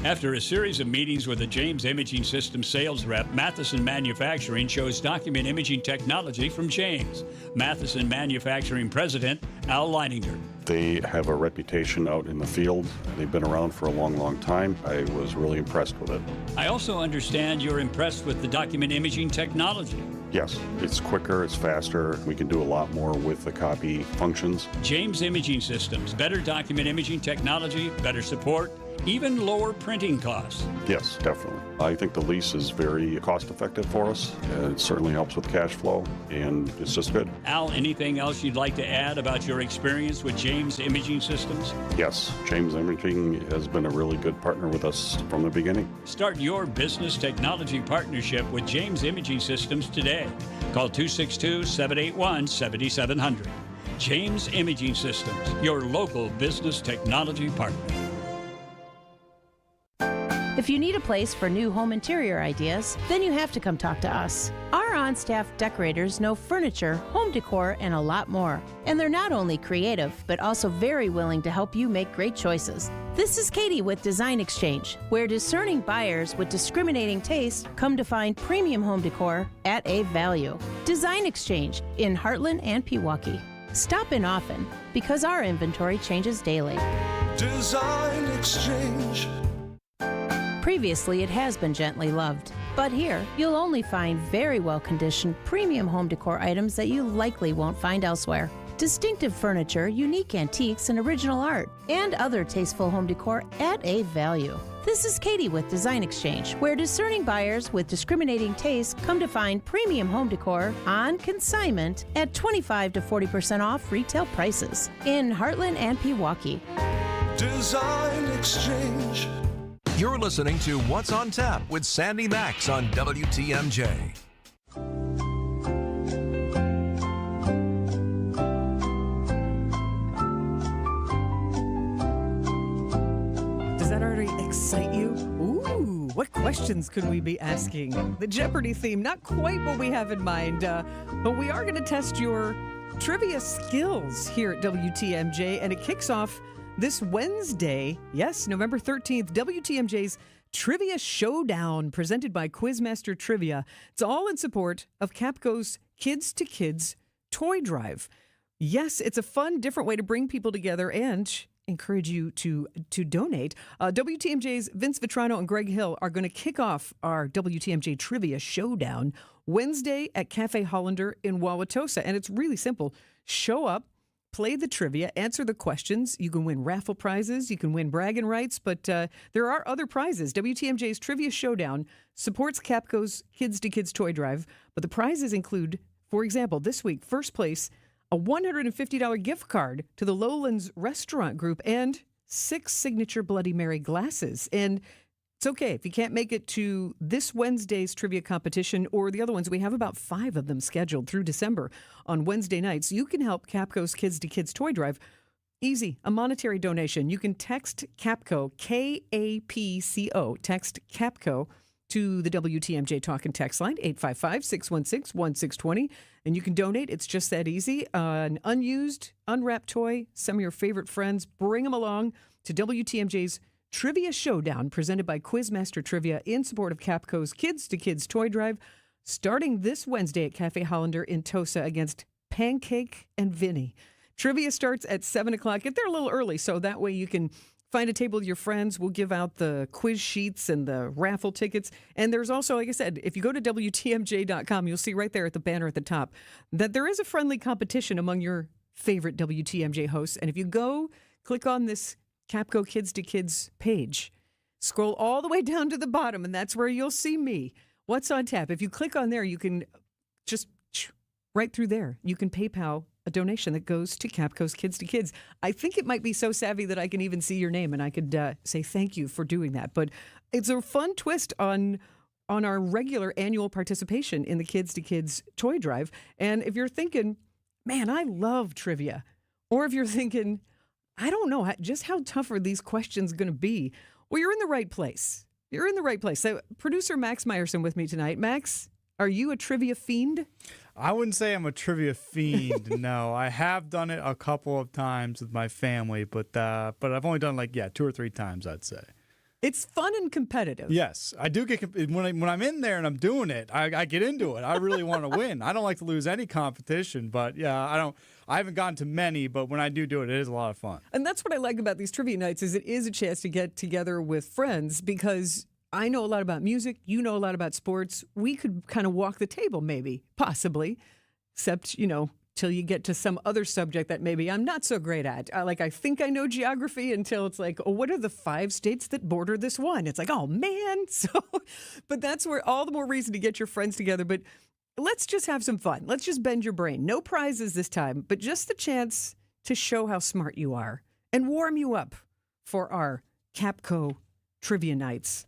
Speaker 20: After a series of meetings with the James Imaging Systems sales rep, Matheson Manufacturing chose document imaging technology from James. Matheson Manufacturing President Al Leininger.
Speaker 21: They have a reputation out in the field. They've been around for a long time. I was really impressed with it.
Speaker 20: I also understand you're impressed with the document imaging technology.
Speaker 21: Yes, it's quicker, it's faster. We can do a lot more with the copy functions.
Speaker 20: James Imaging Systems, better document imaging technology, better support, even lower printing costs.
Speaker 21: Yes, definitely. I think the lease is very cost effective for us. It certainly helps with cash flow, and it's just good.
Speaker 20: Al, anything else you'd like to add about your experience with James Imaging Systems?
Speaker 21: Yes, James Imaging has been a really good partner with us from the beginning.
Speaker 20: Start your business technology partnership with James Imaging Systems today. Call 262-781-7700. James Imaging Systems, your local business technology partner.
Speaker 22: If you need a place for new home interior ideas, then you have to come talk to us. Our on-staff decorators know furniture, home decor, and a lot more. And they're not only creative, but also very willing to help you make great choices. This is Katie with Design Exchange, where discerning buyers with discriminating taste come to find premium home decor at a value. Design Exchange in Heartland and Pewaukee. Stop in often, because our inventory changes daily.
Speaker 2: Design Exchange.
Speaker 22: Previously, it has been gently loved. But here, you'll only find very well-conditioned premium home decor items that you likely won't find elsewhere. Distinctive furniture, unique antiques, and original art, and other tasteful home decor at a value. This is Katie with Design Exchange, where discerning buyers with discriminating taste come to find premium home decor on consignment at 25 to 40% off retail prices in Heartland and Pewaukee.
Speaker 2: Design Exchange.
Speaker 3: You're listening to What's on Tap with Sandy Max on WTMJ.
Speaker 4: questions could we be asking? The Jeopardy theme, not quite what we have in mind, but we are going to test your trivia skills here at WTMJ, and it kicks off this Wednesday, yes, November 13th, WTMJ's Trivia Showdown, presented by Quizmaster Trivia. It's all in support of Capco's Kids to Kids Toy Drive. Yes, it's a fun, different way to bring people together and encourage you to donate. WTMJ's Vince Vitrano and Greg Hill are going to kick off our WTMJ Trivia Showdown Wednesday at Cafe Hollander in Wauwatosa. And it's really simple. Show up, play the trivia, answer the questions. You can win raffle prizes. You can win bragging rights, but there are other prizes. WTMJ's Trivia Showdown supports Capco's Kids to Kids Toy Drive, but the prizes include, for example, this week, first place, a $150 gift card to the Lowlands Restaurant Group and 6 signature Bloody Mary glasses. And it's okay if you can't make it to this Wednesday's trivia competition or the other ones. We have about 5 of them scheduled through December on Wednesday nights. You can help Capco's Kids to Kids Toy Drive. Easy, a monetary donation. You can text Capco, K-A-P-C-O, text Capco to the WTMJ Talk and Text line, 855-616-1620. And you can donate. It's just that easy. An unused, unwrapped toy, some of your favorite friends, bring them along to WTMJ's Trivia Showdown, presented by Quizmaster Trivia in support of Capco's Kids to Kids Toy Drive, starting this Wednesday at Cafe Hollander in Tosa against Pancake and Vinny. Trivia starts at 7 o'clock. Get there a little early so that way you can find a table with your friends. We'll give out the quiz sheets and the raffle tickets. And there's also, like I said, if you go to WTMJ.com, you'll see right there at the banner at the top that there is a friendly competition among your favorite WTMJ hosts. And if you go, click on this Capco Kids to Kids page, scroll all the way down to the bottom, and that's where you'll see me. What's on tap? If you click on there, you can just right through there. You can PayPal a donation that goes to Capco's Kids to Kids. I think it might be so savvy that I can even see your name and I could say thank you for doing that. But it's a fun twist on our regular annual participation in the Kids to Kids Toy Drive. And if you're thinking, man, I love trivia, or if you're thinking, I don't know just how tough are these questions going to be, well, you're in the right place. You're in the right place. So, producer Max Meyerson with me tonight. Max, are you a trivia fiend?
Speaker 10: I wouldn't say I'm a trivia fiend. No, I have done it a couple of times with my family, but I've only done 2 or 3 times, I'd say.
Speaker 4: It's fun and competitive.
Speaker 10: Yes, I do get when I'm in there and I'm doing it. I get into it. I really want to win. I don't like to lose any competition, but yeah, I haven't gotten to many, but when I do it, it is a lot of fun.
Speaker 4: And that's what I like about these trivia nights is it is a chance to get together with friends because I know a lot about music. You know a lot about sports. We could kind of walk the table, maybe, possibly, except, till you get to some other subject that maybe I'm not so great at. I think I know geography until it's like, oh, what are the 5 states that border this one? It's like, oh, man. But that's where all the more reason to get your friends together. But let's just have some fun. Let's just bend your brain. No prizes this time, but just the chance to show how smart you are and warm you up for our Capco trivia nights.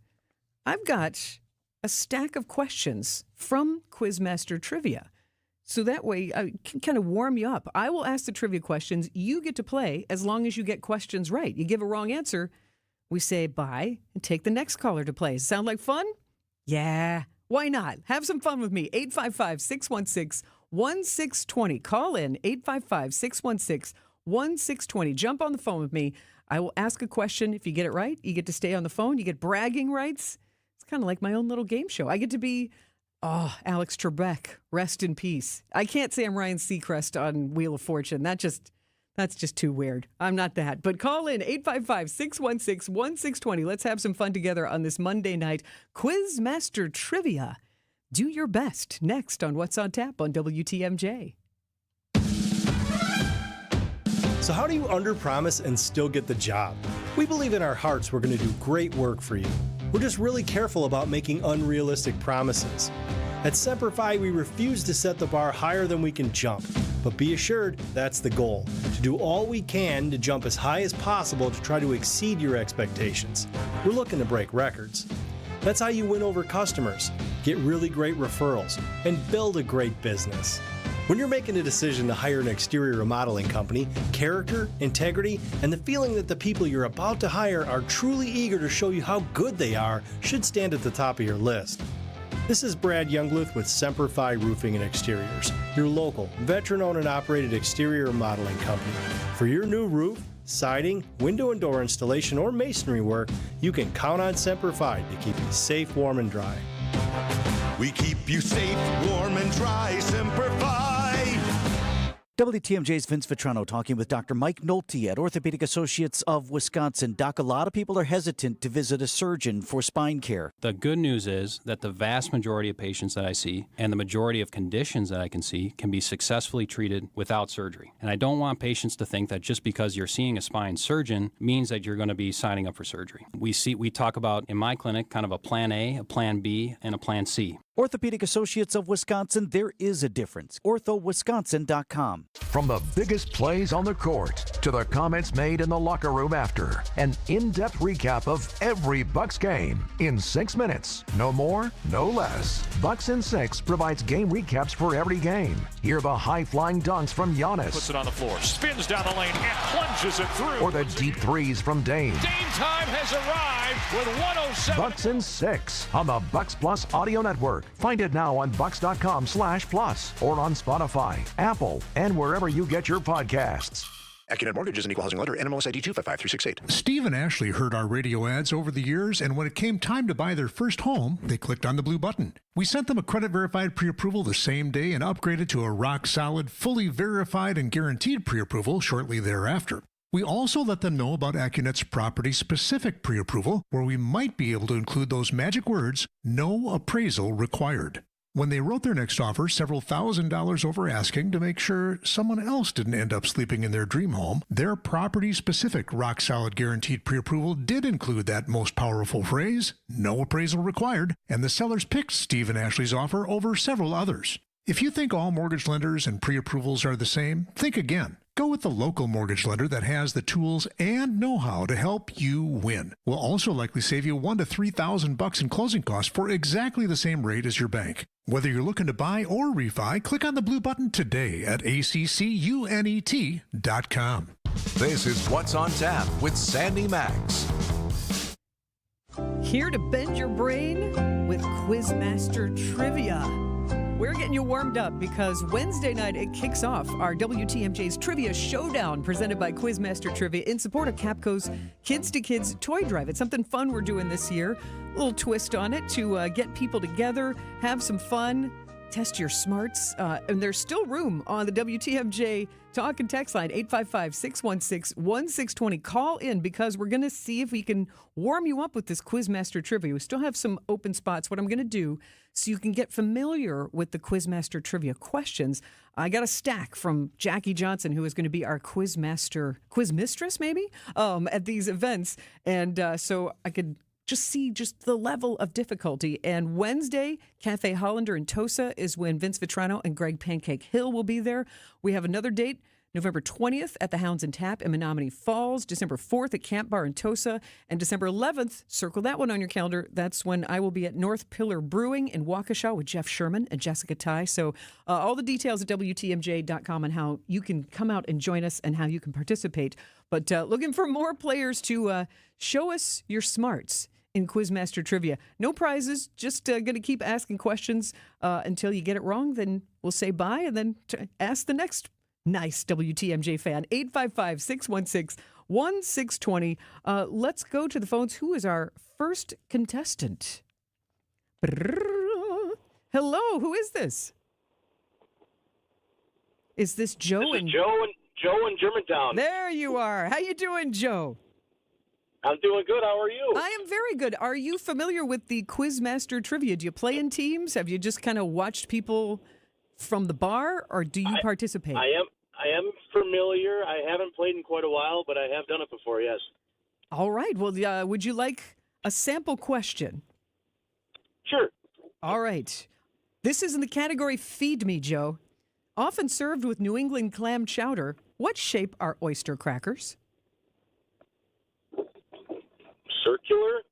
Speaker 4: I've got a stack of questions from Quizmaster Trivia. So that way I can kind of warm you up. I will ask the trivia questions. You get to play as long as you get questions right. You give a wrong answer, we say bye and take the next caller to play. Sound like fun? Yeah. Why not? Have some fun with me. 855-616-1620. Call in 855-616-1620. Jump on the phone with me. I will ask a question. If you get it right, you get to stay on the phone. You get bragging rights. It's kind of like my own little game show. I get to be, Alex Trebek, rest in peace. I can't say I'm Ryan Seacrest on Wheel of Fortune. That's just too weird. I'm not that. But call in 855-616-1620. Let's have some fun together on this Monday night. Quizmaster Trivia. Do your best next on What's on Tap on WTMJ.
Speaker 1: So how do you underpromise and still get the job? We believe in our hearts we're going to do great work for you. We're just really careful about making unrealistic promises. At Semper Fi, we refuse to set the bar higher than we can jump. But be assured, that's the goal, to do all we can to jump as high as possible to try to exceed your expectations. We're looking to break records. That's how you win over customers, get really great referrals, and build a great business. When you're making a decision to hire an exterior remodeling company, character, integrity, and the feeling that the people you're about to hire are truly eager to show you how good they are should stand at the top of your list. This is Brad Youngluth with Semper Fi Roofing and Exteriors, your local, veteran-owned and operated exterior remodeling company. For your new roof, siding, window and door installation, or masonry work, you can count on Semper Fi to keep you safe, warm, and dry.
Speaker 12: We keep you safe, warm, and dry. Semper Fi.
Speaker 13: WTMJ's Vince Vitrano talking with Dr. Mike Nolte at Orthopedic Associates of Wisconsin. Doc, a lot of people are hesitant to visit a surgeon for spine care.
Speaker 15: The good news is that the vast majority of patients that I see and the majority of conditions that I can see can be successfully treated without surgery. And I don't want patients to think that just because you're seeing a spine surgeon means that you're going to be signing up for surgery. We talk about, in my clinic, kind of a plan A, a plan B, and a plan C.
Speaker 13: Orthopedic Associates of Wisconsin, there is a difference. OrthoWisconsin.com.
Speaker 3: From the biggest plays on the court to the comments made in the locker room after, an in-depth recap of every Bucks game in 6 minutes. No more, no less. Bucks in 6 provides game recaps for every game. Hear the high-flying dunks from Giannis.
Speaker 16: Puts it on the floor, spins down the lane, and plunges it through.
Speaker 3: Or the deep threes from Dame.
Speaker 16: Dame time has arrived with 107.
Speaker 3: Bucks in 6 on the Bucks Plus Audio Network. Find it now on bucks.com/plus or on Spotify, Apple, and wherever you get your podcasts.
Speaker 24: AccuNet Mortgage is an equal housing lender. NMLS ID 255368.
Speaker 25: Steve and Ashley heard our radio ads over the years, and when it came time to buy their first home, they clicked on the blue button. We sent them a credit-verified pre-approval the same day and upgraded to a rock-solid, fully verified and guaranteed pre-approval shortly thereafter. We also let them know about AccuNet's property-specific pre-approval, where we might be able to include those magic words, no appraisal required. When they wrote their next offer, several $1,000s over asking to make sure someone else didn't end up sleeping in their dream home, their property-specific rock-solid guaranteed pre-approval did include that most powerful phrase, no appraisal required, and the sellers picked Steve and Ashley's offer over several others. If you think all mortgage lenders and pre-approvals are the same, think again. Go with the local mortgage lender that has the tools and know-how to help you win. We'll also likely save you $1,000 to $3,000 in closing costs for exactly the same rate as your bank. Whether you're looking to buy or refi, click on the blue button today at accunet.com.
Speaker 3: This is What's on Tap with Sandy Max.
Speaker 4: Here to bend your brain with Quizmaster Trivia. We're getting you warmed up because Wednesday night it kicks off our WTMJ's Trivia Showdown presented by Quizmaster Trivia in support of Capco's Kids to Kids Toy Drive. It's something fun we're doing this year. A little twist on it to get people together, have some fun, test your smarts. And there's still room on the WTMJ talk and text line, 855-616-1620. Call in because we're going to see if we can warm you up with this Quizmaster Trivia. We still have some open spots. What I'm going to do, so you can get familiar with the Quizmaster Trivia questions, I got a stack from Jackie Johnson, who is going to be our quizmistress maybe, at these events. And so I could just see just the level of difficulty. And Wednesday, Cafe Hollander in Tosa is when Vince Vitrano and Greg Pancake Hill will be there. We have another date, November 20th at the Hounds and Tap in Menominee Falls, December 4th at Camp Bar in Tosa, and December 11th, circle that one on your calendar, that's when I will be at North Pillar Brewing in Waukesha with Jeff Sherman and Jessica Ty. So all the details at WTMJ.com on how you can come out and join us and how you can participate. But looking for more players to show us your smarts in Quizmaster Trivia. No prizes, just going to keep asking questions until you get it wrong. Then we'll say bye and then ask the next nice WTMJ fan. 855-616-1620. Let's go to the phones. Who is our first contestant? Hello, who is this? Is this Joe?
Speaker 26: This is Joe in Germantown.
Speaker 4: There you are. How you doing, Joe?
Speaker 26: I'm doing good. How are you?
Speaker 4: I am very good. Are you familiar with the Quizmaster Trivia? Do you play in teams? Have you just kind of watched people from the bar, or do you participate?
Speaker 26: I am familiar. I haven't played in quite a while, but I have done it before, yes.
Speaker 4: All right. Well, would you like a sample question?
Speaker 26: Sure.
Speaker 4: All right. This is in the category Feed Me, Joe. Often served with New England clam chowder, what shape are oyster crackers?
Speaker 26: Circular?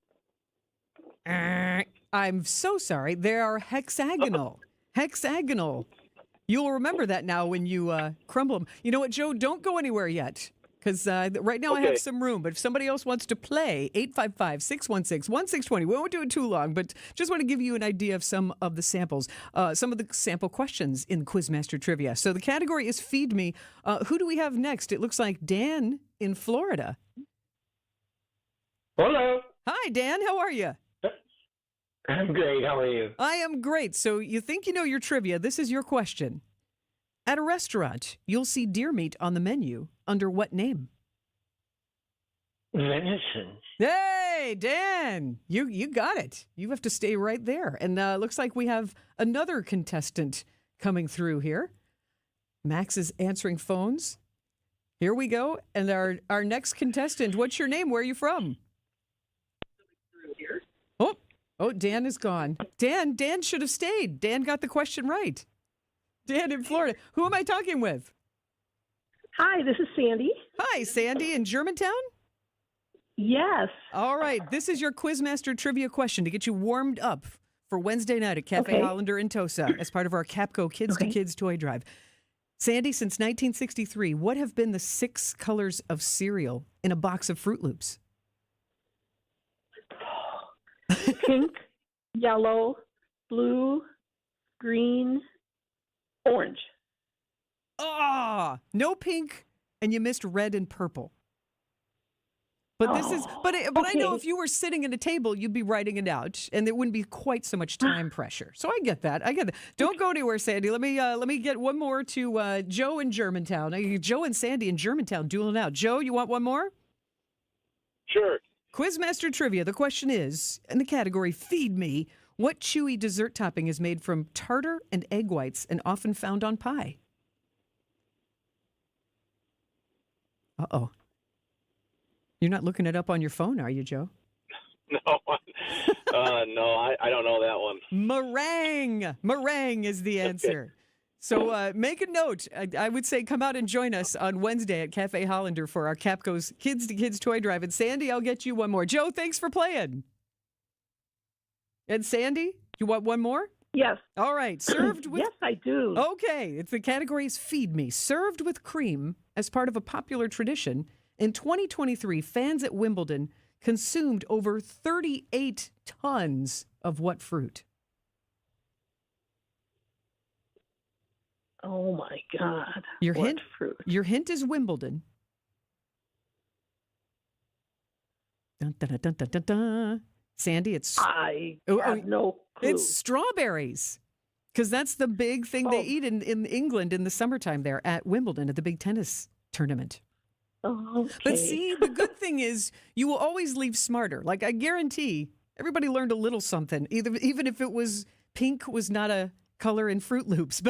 Speaker 4: I'm so sorry. They are hexagonal. Hexagonal. You'll remember that now when you crumble them. You know what, Joe? Don't go anywhere yet. Because right now I have some room, but if somebody else wants to play, 855-616-1620. We won't do it too long, but just want to give you an idea of some of the samples, some of the sample questions in Quizmaster Trivia. So the category is Feed Me. Who do we have next? It looks like Dan in Florida.
Speaker 5: Hello.
Speaker 4: Hi, Dan. How are you?
Speaker 5: I'm great. How are you?
Speaker 4: I am great. So you think you know your trivia. This is your question. At a restaurant, you'll see deer meat on the menu. Under what name?
Speaker 5: Venison.
Speaker 4: Hey, Dan, you got it. You have to stay right there. And looks like we have another contestant coming through here. Max is answering phones. Here we go. And our next contestant, what's your name? Where are you from? Oh, Dan is gone. Dan should have stayed. Dan got the question right. Dan in Florida. Who am I talking with?
Speaker 7: Hi, this is Sandy.
Speaker 4: Hi, Sandy in Germantown?
Speaker 7: Yes.
Speaker 4: All right. This is your Quizmaster trivia question to get you warmed up for Wednesday night at Cafe Hollander in Tosa as part of our Capco Kids to Kids Toy Drive. Sandy, since 1963, what have been the 6 colors of cereal in a box of Fruit Loops?
Speaker 7: Pink, yellow, blue, green, orange.
Speaker 4: No pink, and you missed red and purple. But this is, but I know if you were sitting at a table, you'd be writing it out, and there wouldn't be quite so much time pressure. So I get that. Don't go anywhere, Sandy. Let me get one more to Joe in Germantown. Joe and Sandy in Germantown dueling out. Joe, you want one more?
Speaker 26: Sure.
Speaker 4: Quizmaster Trivia. The question is, in the category Feed Me, what chewy dessert topping is made from tartar and egg whites and often found on pie? Uh-oh. You're not looking it up on your phone, are you, Joe?
Speaker 26: No, I don't know that one.
Speaker 4: Meringue. Meringue is the answer. So make a note. I would say come out and join us on Wednesday at Cafe Hollander for our Capco's Kids to Kids Toy Drive. And Sandy, I'll get you one more. Joe, thanks for playing. And Sandy, you want one more?
Speaker 7: Yes.
Speaker 4: All right. Served with...
Speaker 7: Yes, I do.
Speaker 4: Okay. It's the category is Feed Me. Served with cream as part of a popular tradition. In 2023, fans at Wimbledon consumed over 38 tons of what fruit?
Speaker 7: Oh, my God.
Speaker 4: Your
Speaker 7: What
Speaker 4: hint,
Speaker 7: fruit?
Speaker 4: Your hint is Wimbledon. Dun, dun, dun, dun, dun, dun. Sandy, it's...
Speaker 7: I have no clue.
Speaker 4: It's strawberries. Because that's the big thing they eat in England in the summertime there at Wimbledon at the big tennis tournament.
Speaker 7: Oh, okay.
Speaker 4: But see, the good thing is you will always leave smarter. Like I guarantee everybody learned a little something, even if it was pink was not a color in Fruit Loops.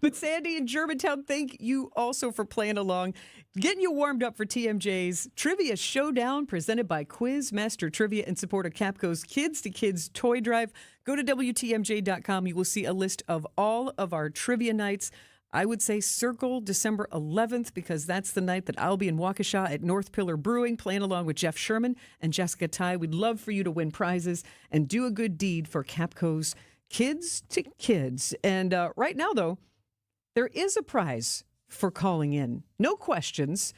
Speaker 4: But Sandy in Germantown, thank you also for playing along, getting you warmed up for TMJ's Trivia Showdown presented by Quizmaster Trivia in support of Capco's Kids to Kids Toy Drive. Go to WTMJ.com. You will see a list of all of our trivia nights. I would say circle December 11th because that's the night that I'll be in Waukesha at North Pillar Brewing playing along with Jeff Sherman and Jessica Ty. We'd love for you to win prizes and do a good deed for Capco's Kids to Kids. And right now, though, there is a prize for calling in. No questions,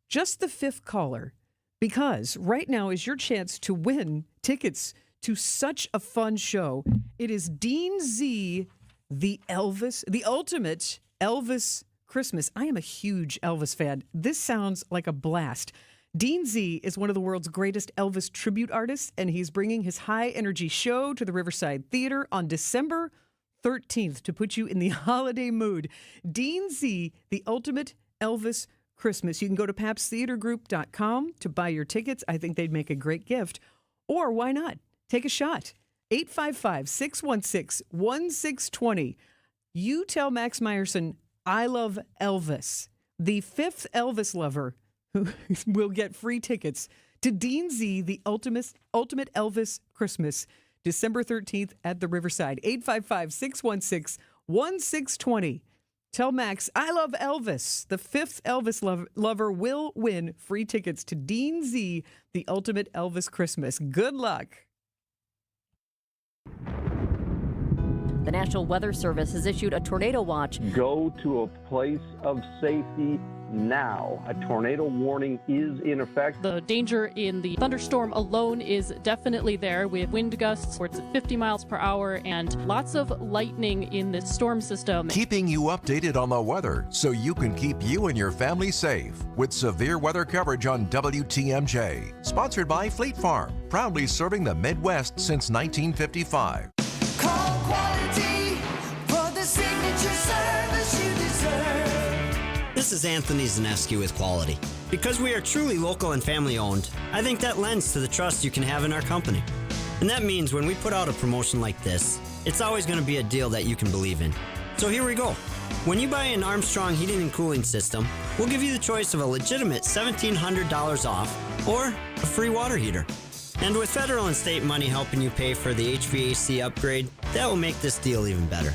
Speaker 4: just the 5th caller. Because right now is your chance to win tickets to such a fun show. It is Dean Z, the ultimate Elvis Christmas. I am a huge Elvis fan. This sounds like a blast. Dean Z is one of the world's greatest Elvis tribute artists, and he's bringing his high-energy show to the Riverside Theater on December 13th to put you in the holiday mood. Dean Z, the ultimate Elvis Christmas. You can go to papstheatergroup.com to buy your tickets. I think they'd make a great gift. Or why not? Take a shot. 855-616-1620. You tell Max Meyerson, I love Elvis. The 5th Elvis lover who will get free tickets to Dean Z, the ultimate Elvis Christmas, December 13th at the Riverside. 855-616-1620. Tell Max, I love Elvis. The 5th Elvis lover will win free tickets to Dean Z, the ultimate Elvis Christmas. Good luck.
Speaker 8: The National Weather Service has issued a tornado watch.
Speaker 11: Go to a place of safety now. A tornado warning is in effect.
Speaker 9: The danger in the thunderstorm alone is definitely there, with wind gusts towards 50 miles per hour and lots of lightning in this storm system.
Speaker 3: Keeping you updated on the weather so you can keep you and your family safe with severe weather coverage on WTMJ. Sponsored by Fleet Farm, proudly serving the Midwest since 1955.
Speaker 2: Call quality for the signature service you deserve.
Speaker 14: This is Anthony Zaneski with Quality. Because we are truly local and family owned, I think that lends to the trust you can have in our company. And that means when we put out a promotion like this, it's always going to be a deal that you can believe in. So here we go. When you buy an Armstrong heating and cooling system, we'll give you the choice of a legitimate $1,700 off or a free water heater. And with federal and state money helping you pay for the HVAC upgrade, that will make this deal even better.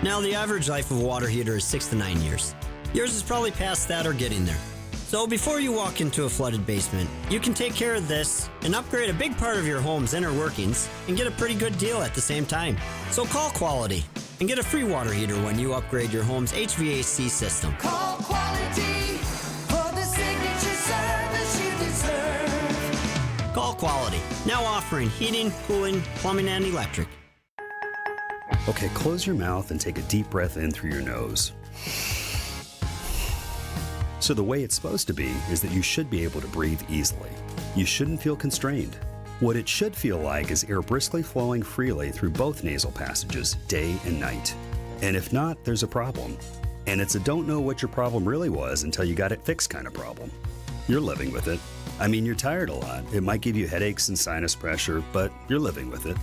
Speaker 14: Now, the average life of a water heater is 6 to 9 years. Yours is probably past that or getting there. So before you walk into a flooded basement, you can take care of this and upgrade a big part of your home's inner workings and get a pretty good deal at the same time. So call Quality and get a free water heater when you upgrade your home's HVAC system.
Speaker 2: Call quality for the signature service you deserve.
Speaker 14: Call Quality, now offering heating, cooling, plumbing, and electric.
Speaker 17: Okay, close your mouth and take a deep breath in through your nose. So the way it's supposed to be is that you should be able to breathe easily. You shouldn't feel constrained. What it should feel like is air briskly flowing freely through both nasal passages, day and night. And if not, there's a problem. And it's a don't know what your problem really was until you got it fixed kind of problem. You're living with it. I mean, you're tired a lot. It might give you headaches and sinus pressure, but you're living with it.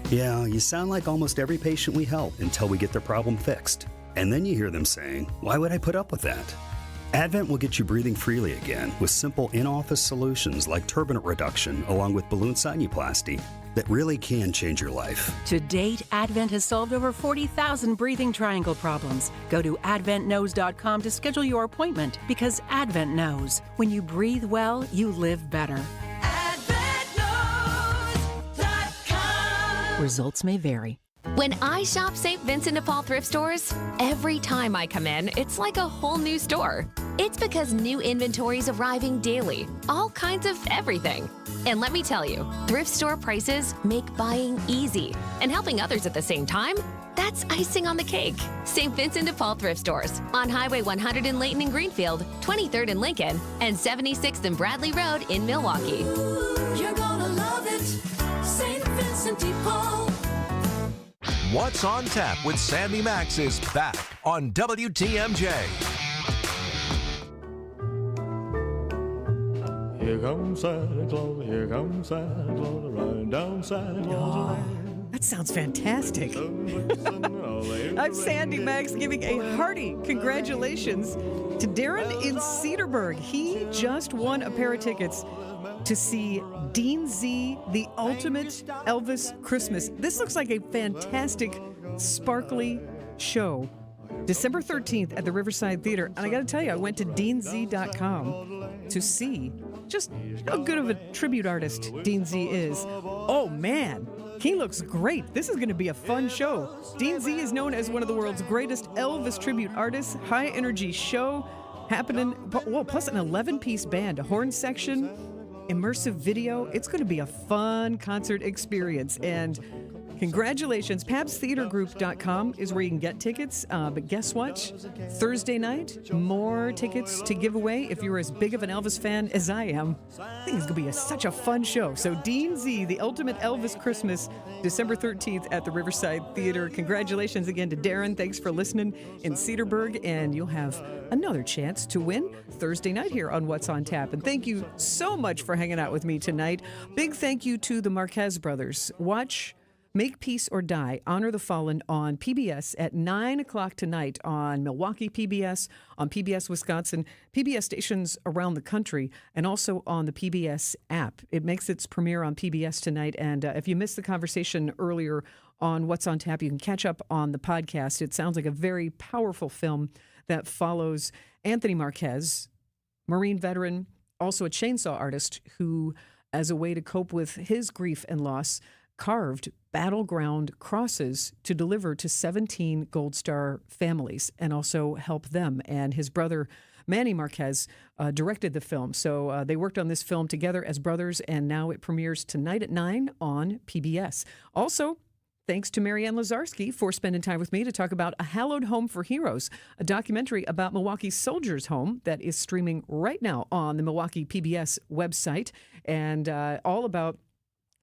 Speaker 17: Yeah, you sound like almost every patient we help until we get their problem fixed. And then you hear them saying, "Why would I put up with that?" Advent will get you breathing freely again with simple in-office solutions like turbinate reduction along with balloon sinuplasty that really can change your life.
Speaker 19: To date, Advent has solved over 40,000 breathing triangle problems. Go to adventknows.com to schedule your appointment because Advent knows when you breathe well, you live better. Results may vary.
Speaker 23: When I shop St. Vincent de Paul thrift stores, every time I come in, it's like a whole new store. It's because new inventory is arriving daily, all kinds of everything. And let me tell you, thrift store prices make buying easy. And helping others at the same time, that's icing on the cake. St. Vincent de Paul thrift stores on Highway 100 in Layton and Greenfield, 23rd in Lincoln, and 76th and Bradley Road in Milwaukee.
Speaker 2: You're gonna love it, St. Vincent de Paul.
Speaker 3: What's on Tap with Sandy Max is back on WTMJ.
Speaker 10: Here comes Santa Claus, here comes Santa Claus, riding down Santa Claus Lane.
Speaker 4: That sounds fantastic. I'm Sandy Max giving a hearty congratulations to Darren in Cedarburg. He just won a pair of tickets to see Dean Z, the ultimate Elvis Christmas. This looks like a fantastic, sparkly show. December 13th at the Riverside Theater. And I got to tell you, I went to deanz.com to see just how good of a tribute artist Dean Z is. Oh, man. He looks great. This is going to be a fun show. Dean Z is known as one of the world's greatest Elvis tribute artists. High energy show happening. Well, plus an 11-piece band, a horn section, immersive video. It's going to be a fun concert experience. And congratulations. PabsTheaterGroup.com is where you can get tickets. But guess what? Thursday night, more tickets to give away. If you're as big of an Elvis fan as I am, I think it's going to be such a fun show. So Dean Z, the ultimate Elvis Christmas, December 13th at the Riverside Theater. Congratulations again to Darren. Thanks for listening in Cedarburg. And you'll have another chance to win Thursday night here on What's on Tap. And thank you so much for hanging out with me tonight. Big thank you to the Marquez brothers. Watch Make Peace or Die, Honor the Fallen on PBS at 9 o'clock tonight on Milwaukee PBS, on PBS Wisconsin, PBS stations around the country, and also on the PBS app. It makes its premiere on PBS tonight. And if you missed the conversation earlier on What's on Tap, you can catch up on the podcast. It sounds like a very powerful film that follows Anthony Marquez, Marine veteran, also a chainsaw artist who, as a way to cope with his grief and loss, carved battleground crosses to deliver to 17 Gold Star families and also help them. And his brother, Manny Marquez, directed the film. So they worked on this film together as brothers, and now it premieres tonight at 9 on PBS. Also, thanks to Marianne Lazarski for spending time with me to talk about A Hallowed Home for Heroes, a documentary about Milwaukee Soldiers' Home that is streaming right now on the Milwaukee PBS website, and all about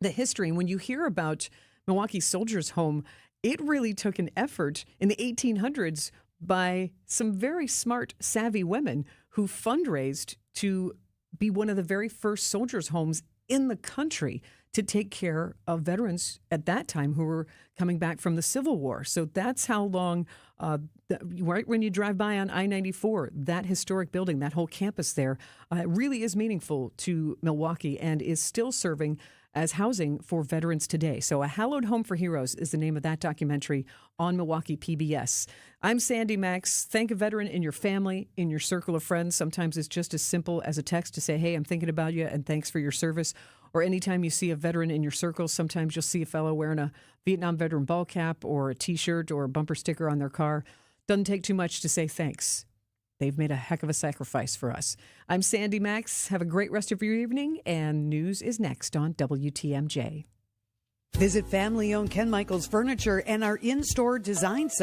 Speaker 4: the history. And when you hear about Milwaukee Soldiers' Home, it really took an effort in the 1800s by some very smart, savvy women who fundraised to be one of the very first soldiers' homes in the country to take care of veterans at that time who were coming back from the Civil War. So that's how long, right when you drive by on I-94, that historic building, that whole campus there, really is meaningful to Milwaukee and is still serving as housing for veterans today. So A Hallowed Home for Heroes is the name of that documentary on Milwaukee PBS. I'm Sandy Max. Thank a veteran in your family, in your circle of friends. Sometimes it's just as simple as a text to say, hey, I'm thinking about you and thanks for your service. Or anytime you see a veteran in your circle, sometimes you'll see a fellow wearing a Vietnam veteran ball cap or a T-shirt or a bumper sticker on their car. Doesn't take too much to say thanks. They've made a heck of a sacrifice for us. I'm Sandy Max. Have a great rest of your evening, and news is next on WTMJ.
Speaker 1: Visit family-owned Ken Michaels Furniture and our in-store design center.